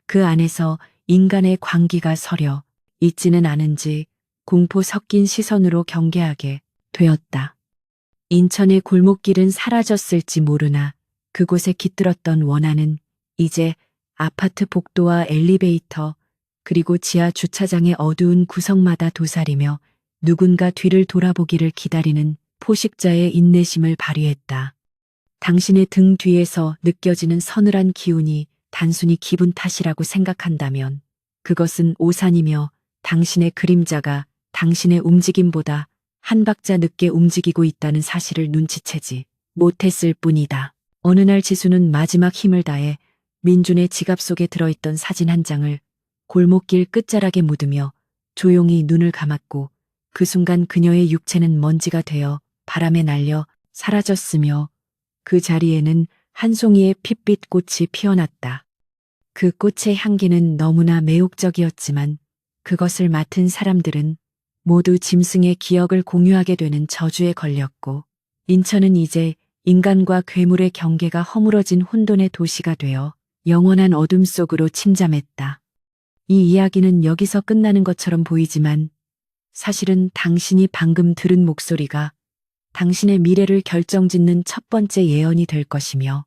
그 안에서 인간의 광기가 서려 있지는 않은지 공포 섞인 시선으로 경계하게 되었다. 인천의 골목길은 사라졌을지 모르나 그곳에 깃들었던 원한은 이제 아파트 복도와 엘리베이터, 그리고 지하 주차장의 어두운 구석마다 도사리며 누군가 뒤를 돌아보기를 기다리는 포식자의 인내심을 발휘했다. 당신의 등 뒤에서 느껴지는 서늘한 기운이 단순히 기분 탓이라고 생각한다면 그것은 오산이며, 당신의 그림자가 당신의 움직임보다 한 박자 늦게 움직이고 있다는 사실을 눈치채지 못했을 뿐이다. 어느 날 지수는 마지막 힘을 다해 민준의 지갑 속에 들어있던 사진 한 장을 골목길 끝자락에 묻으며 조용히 눈을 감았고, 그 순간 그녀의 육체는 먼지가 되어 바람에 날려 사라졌으며 그 자리에는 한 송이의 핏빛 꽃이 피어났다. 그 꽃의 향기는 너무나 매혹적이었지만 그것을 맡은 사람들은 모두 짐승의 기억을 공유하게 되는 저주에 걸렸고, 인천은 이제 인간과 괴물의 경계가 허물어진 혼돈의 도시가 되어 영원한 어둠 속으로 침잠했다. 이 이야기는 여기서 끝나는 것처럼 보이지만 사실은 당신이 방금 들은 목소리가 당신의 미래를 결정짓는 첫 번째 예언이 될 것이며,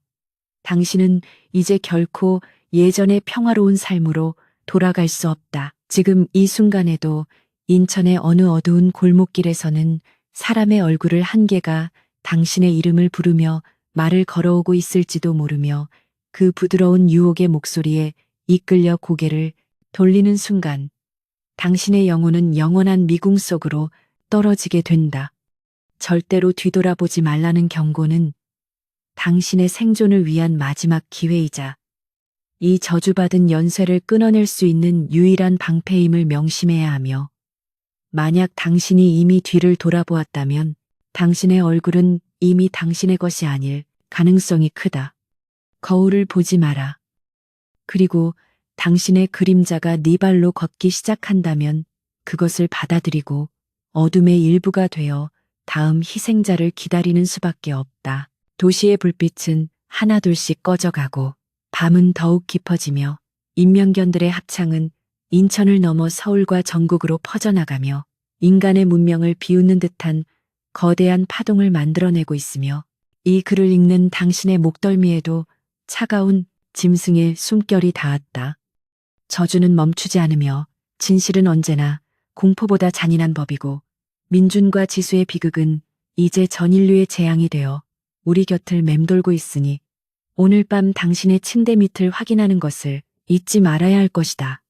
당신은 이제 결코 예전의 평화로운 삶으로 돌아갈 수 없다. 지금 이 순간에도 인천의 어느 어두운 골목길에서는 사람의 얼굴을 한 개가 당신의 이름을 부르며 말을 걸어오고 있을지도 모르며, 그 부드러운 유혹의 목소리에 이끌려 고개를 돌리는 순간 당신의 영혼은 영원한 미궁 속으로 떨어지게 된다. 절대로 뒤돌아보지 말라는 경고는 당신의 생존을 위한 마지막 기회이자 이 저주받은 연쇄를 끊어낼 수 있는 유일한 방패임을 명심해야 하며, 만약 당신이 이미 뒤를 돌아보았다면 당신의 얼굴은 이미 당신의 것이 아닐 가능성이 크다. 거울을 보지 마라. 그리고 당신의 그림자가 네 발로 걷기 시작한다면 그것을 받아들이고 어둠의 일부가 되어 다음 희생자를 기다리는 수밖에 없다. 도시의 불빛은 하나둘씩 꺼져가고 밤은 더욱 깊어지며 인명견들의 합창은 인천을 넘어 서울과 전국으로 퍼져나가며 인간의 문명을 비웃는 듯한 거대한 파동을 만들어내고 있으며, 이 글을 읽는 당신의 목덜미에도 차가운 짐승의 숨결이 닿았다. 저주는 멈추지 않으며 진실은 언제나 공포보다 잔인한 법이고, 민준과 지수의 비극은 이제 전 인류의 재앙이 되어 우리 곁을 맴돌고 있으니 오늘 밤 당신의 침대 밑을 확인하는 것을 잊지 말아야 할 것이다.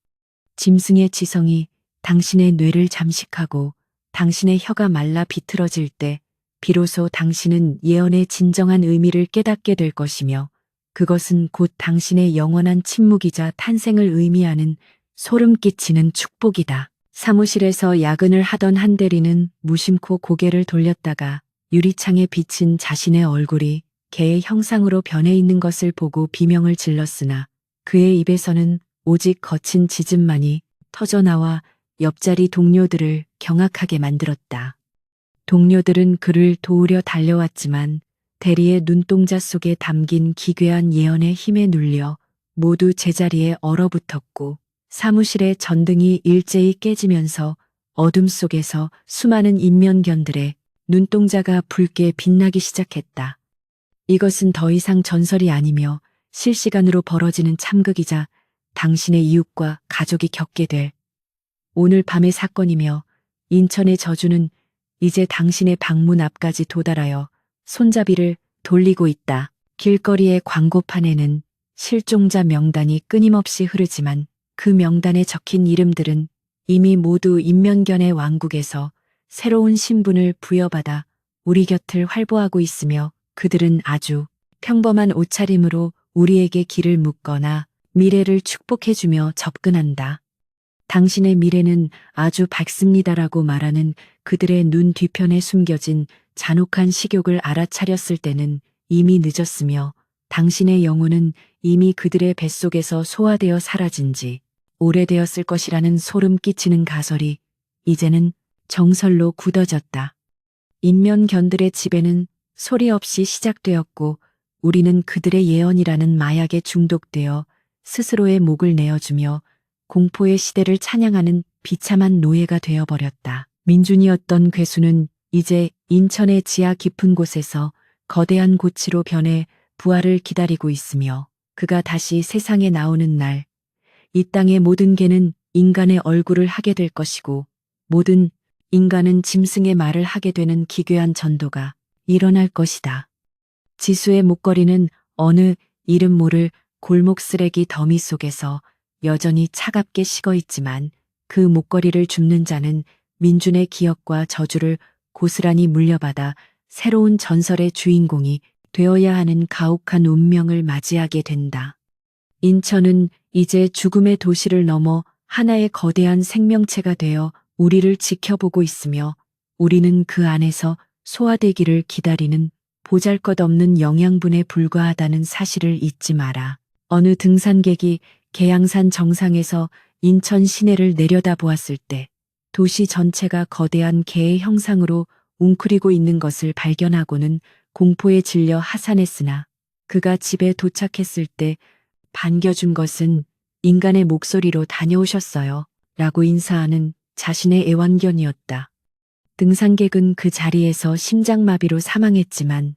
짐승의 지성이 당신의 뇌를 잠식하고 당신의 혀가 말라 비틀어질 때 비로소 당신은 예언의 진정한 의미를 깨닫게 될 것이며, 그것은 곧 당신의 영원한 침묵이자 탄생을 의미하는 소름 끼치는 축복이다. 사무실에서 야근을 하던 한 대리는 무심코 고개를 돌렸다가 유리창에 비친 자신의 얼굴이 개의 형상으로 변해 있는 것을 보고 비명을 질렀으나 그의 입에서는 오직 거친 지즘만이 터져나와 옆자리 동료들을 경악하게 만들었다. 동료들은 그를 도우려 달려왔지만 대리의 눈동자 속에 담긴 기괴한 예언의 힘에 눌려 모두 제자리에 얼어붙었고 사무실의 전등이 일제히 깨지면서 어둠 속에서 수많은 인면견들의 눈동자가 붉게 빛나기 시작했다. 이것은 더 이상 전설이 아니며 실시간으로 벌어지는 참극이자 당신의 이웃과 가족이 겪게 될 오늘 밤의 사건이며 인천의 저주는 이제 당신의 방문 앞까지 도달하여 손잡이를 돌리고 있다. 길거리의 광고판에는 실종자 명단이 끊임없이 흐르지만 그 명단에 적힌 이름들은 이미 모두 인면견의 왕국에서 새로운 신분을 부여받아 우리 곁을 활보하고 있으며 그들은 아주 평범한 옷차림으로 우리에게 길을 묻거나 미래를 축복해주며 접근한다. 당신의 미래는 아주 밝습니다라고 말하는 그들의 눈 뒤편에 숨겨진 잔혹한 식욕을 알아차렸을 때는 이미 늦었으며 당신의 영혼은 이미 그들의 뱃속에서 소화되어 사라진 지 오래되었을 것이라는 소름 끼치는 가설이 이제는 정설로 굳어졌다. 인면견들의 지배는 소리 없이 시작되었고 우리는 그들의 예언이라는 마약에 중독되어 스스로의 목을 내어주며 공포의 시대를 찬양하는 비참한 노예가 되어버렸다. 민준이었던 괴수는 이제 인천의 지하 깊은 곳에서 거대한 고치로 변해 부활을 기다리고 있으며 그가 다시 세상에 나오는 날, 이 땅의 모든 개는 인간의 얼굴을 하게 될 것이고 모든 인간은 짐승의 말을 하게 되는 기괴한 전도가 일어날 것이다. 지수의 목걸이는 어느 이름 모를 골목 쓰레기 더미 속에서 여전히 차갑게 식어 있지만 그 목걸이를 줍는 자는 민준의 기억과 저주를 고스란히 물려받아 새로운 전설의 주인공이 되어야 하는 가혹한 운명을 맞이하게 된다. 인천은 이제 죽음의 도시를 넘어 하나의 거대한 생명체가 되어 우리를 지켜보고 있으며 우리는 그 안에서 소화되기를 기다리는 보잘것없는 영양분에 불과하다는 사실을 잊지 마라. 어느 등산객이 계양산 정상에서 인천 시내를 내려다보았을 때 도시 전체가 거대한 개의 형상으로 웅크리고 있는 것을 발견하고는 공포에 질려 하산했으나 그가 집에 도착했을 때 반겨준 것은 인간의 목소리로 다녀오셨어요. 라고 인사하는 자신의 애완견이었다. 등산객은 그 자리에서 심장마비로 사망했지만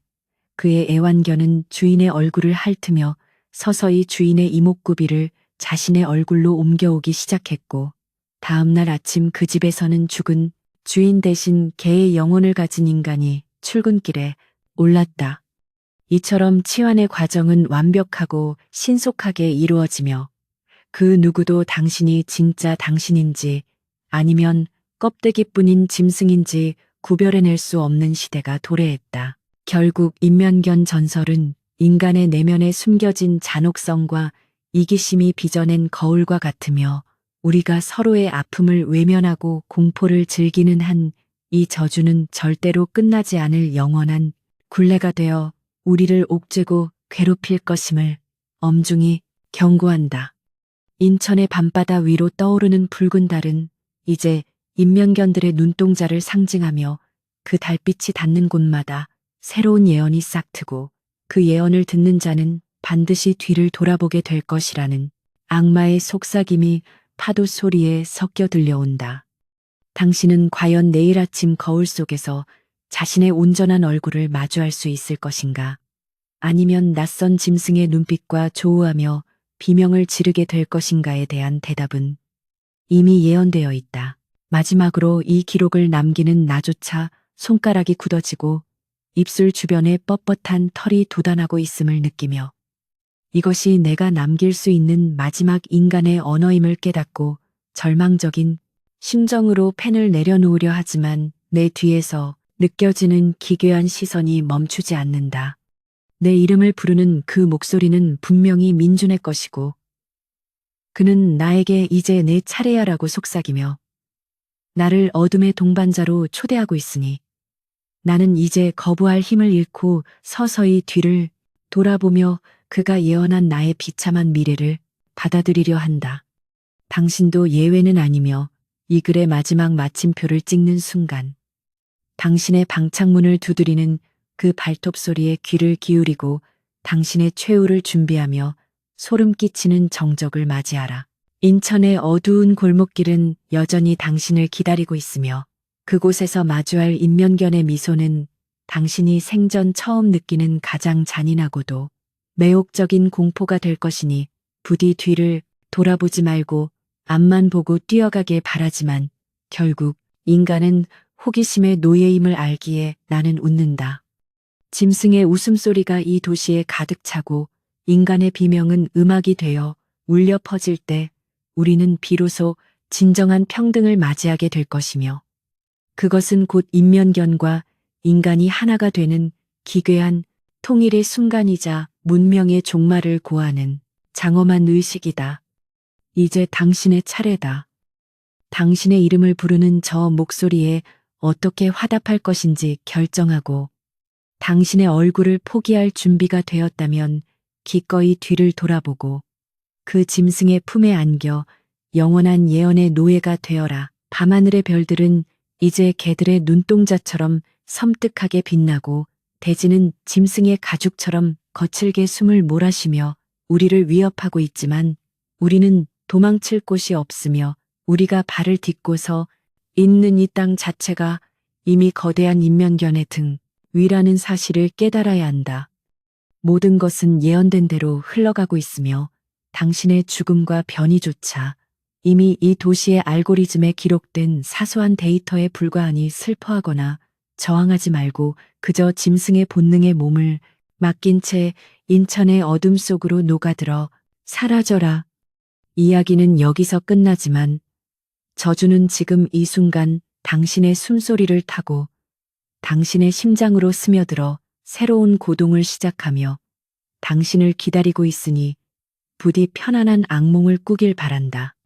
그의 애완견은 주인의 얼굴을 핥으며 서서히 주인의 이목구비를 자신의 얼굴로 옮겨오기 시작했고 다음날 아침 그 집에서는 죽은 주인 대신 개의 영혼을 가진 인간이 출근길에 올랐다. 이처럼 치환의 과정은 완벽하고 신속하게 이루어지며 그 누구도 당신이 진짜 당신인지 아니면 껍데기뿐인 짐승인지 구별해낼 수 없는 시대가 도래했다. 결국 인면견 전설은 인간의 내면에 숨겨진 잔혹성과 이기심이 빚어낸 거울과 같으며 우리가 서로의 아픔을 외면하고 공포를 즐기는 한 이 저주는 절대로 끝나지 않을 영원한 굴레가 되어 우리를 옥죄고 괴롭힐 것임을 엄중히 경고한다. 인천의 밤바다 위로 떠오르는 붉은 달은 이제 인면견들의 눈동자를 상징하며 그 달빛이 닿는 곳마다 새로운 예언이 싹트고 그 예언을 듣는 자는 반드시 뒤를 돌아보게 될 것이라는 악마의 속삭임이 파도 소리에 섞여 들려온다. 당신은 과연 내일 아침 거울 속에서 자신의 온전한 얼굴을 마주할 수 있을 것인가? 아니면 낯선 짐승의 눈빛과 조우하며 비명을 지르게 될 것인가에 대한 대답은 이미 예언되어 있다. 마지막으로 이 기록을 남기는 나조차 손가락이 굳어지고 입술 주변에 뻣뻣한 털이 돋아나고 있음을 느끼며 이것이 내가 남길 수 있는 마지막 인간의 언어임을 깨닫고 절망적인 심정으로 펜을 내려놓으려 하지만 내 뒤에서 느껴지는 기괴한 시선이 멈추지 않는다. 내 이름을 부르는 그 목소리는 분명히 민준의 것이고 그는 나에게 이제 내 차례야라고 속삭이며 나를 어둠의 동반자로 초대하고 있으니 나는 이제 거부할 힘을 잃고 서서히 뒤를 돌아보며 그가 예언한 나의 비참한 미래를 받아들이려 한다. 당신도 예외는 아니며 이 글의 마지막 마침표를 찍는 순간 당신의 방창문을 두드리는 그 발톱 소리에 귀를 기울이고 당신의 최후를 준비하며 소름 끼치는 정적을 맞이하라. 인천의 어두운 골목길은 여전히 당신을 기다리고 있으며 그곳에서 마주할 인면견의 미소는 당신이 생전 처음 느끼는 가장 잔인하고도 매혹적인 공포가 될 것이니 부디 뒤를 돌아보지 말고 앞만 보고 뛰어가길 바라지만 결국 인간은 호기심의 노예임을 알기에 나는 웃는다. 짐승의 웃음소리가 이 도시에 가득 차고 인간의 비명은 음악이 되어 울려 퍼질 때 우리는 비로소 진정한 평등을 맞이하게 될 것이며 그것은 곧 인면견과 인간이 하나가 되는 기괴한 통일의 순간이자 문명의 종말을 고하는 장엄한 의식이다. 이제 당신의 차례다. 당신의 이름을 부르는 저 목소리에 어떻게 화답할 것인지 결정하고 당신의 얼굴을 포기할 준비가 되었다면 기꺼이 뒤를 돌아보고 그 짐승의 품에 안겨 영원한 예언의 노예가 되어라. 밤하늘의 별들은 이제 개들의 눈동자처럼 섬뜩하게 빛나고 대지는 짐승의 가죽처럼 거칠게 숨을 몰아쉬며 우리를 위협하고 있지만 우리는 도망칠 곳이 없으며 우리가 발을 딛고서 있는 이 땅 자체가 이미 거대한 인면견의 등 위라는 사실을 깨달아야 한다. 모든 것은 예언된 대로 흘러가고 있으며 당신의 죽음과 변이조차 이미 이 도시의 알고리즘에 기록된 사소한 데이터에 불과하니 슬퍼하거나 저항하지 말고 그저 짐승의 본능에 몸을 맡긴 채 인천의 어둠 속으로 녹아들어 사라져라. 이야기는 여기서 끝나지만 저주는 지금 이 순간 당신의 숨소리를 타고 당신의 심장으로 스며들어 새로운 고동을 시작하며 당신을 기다리고 있으니 부디 편안한 악몽을 꾸길 바란다.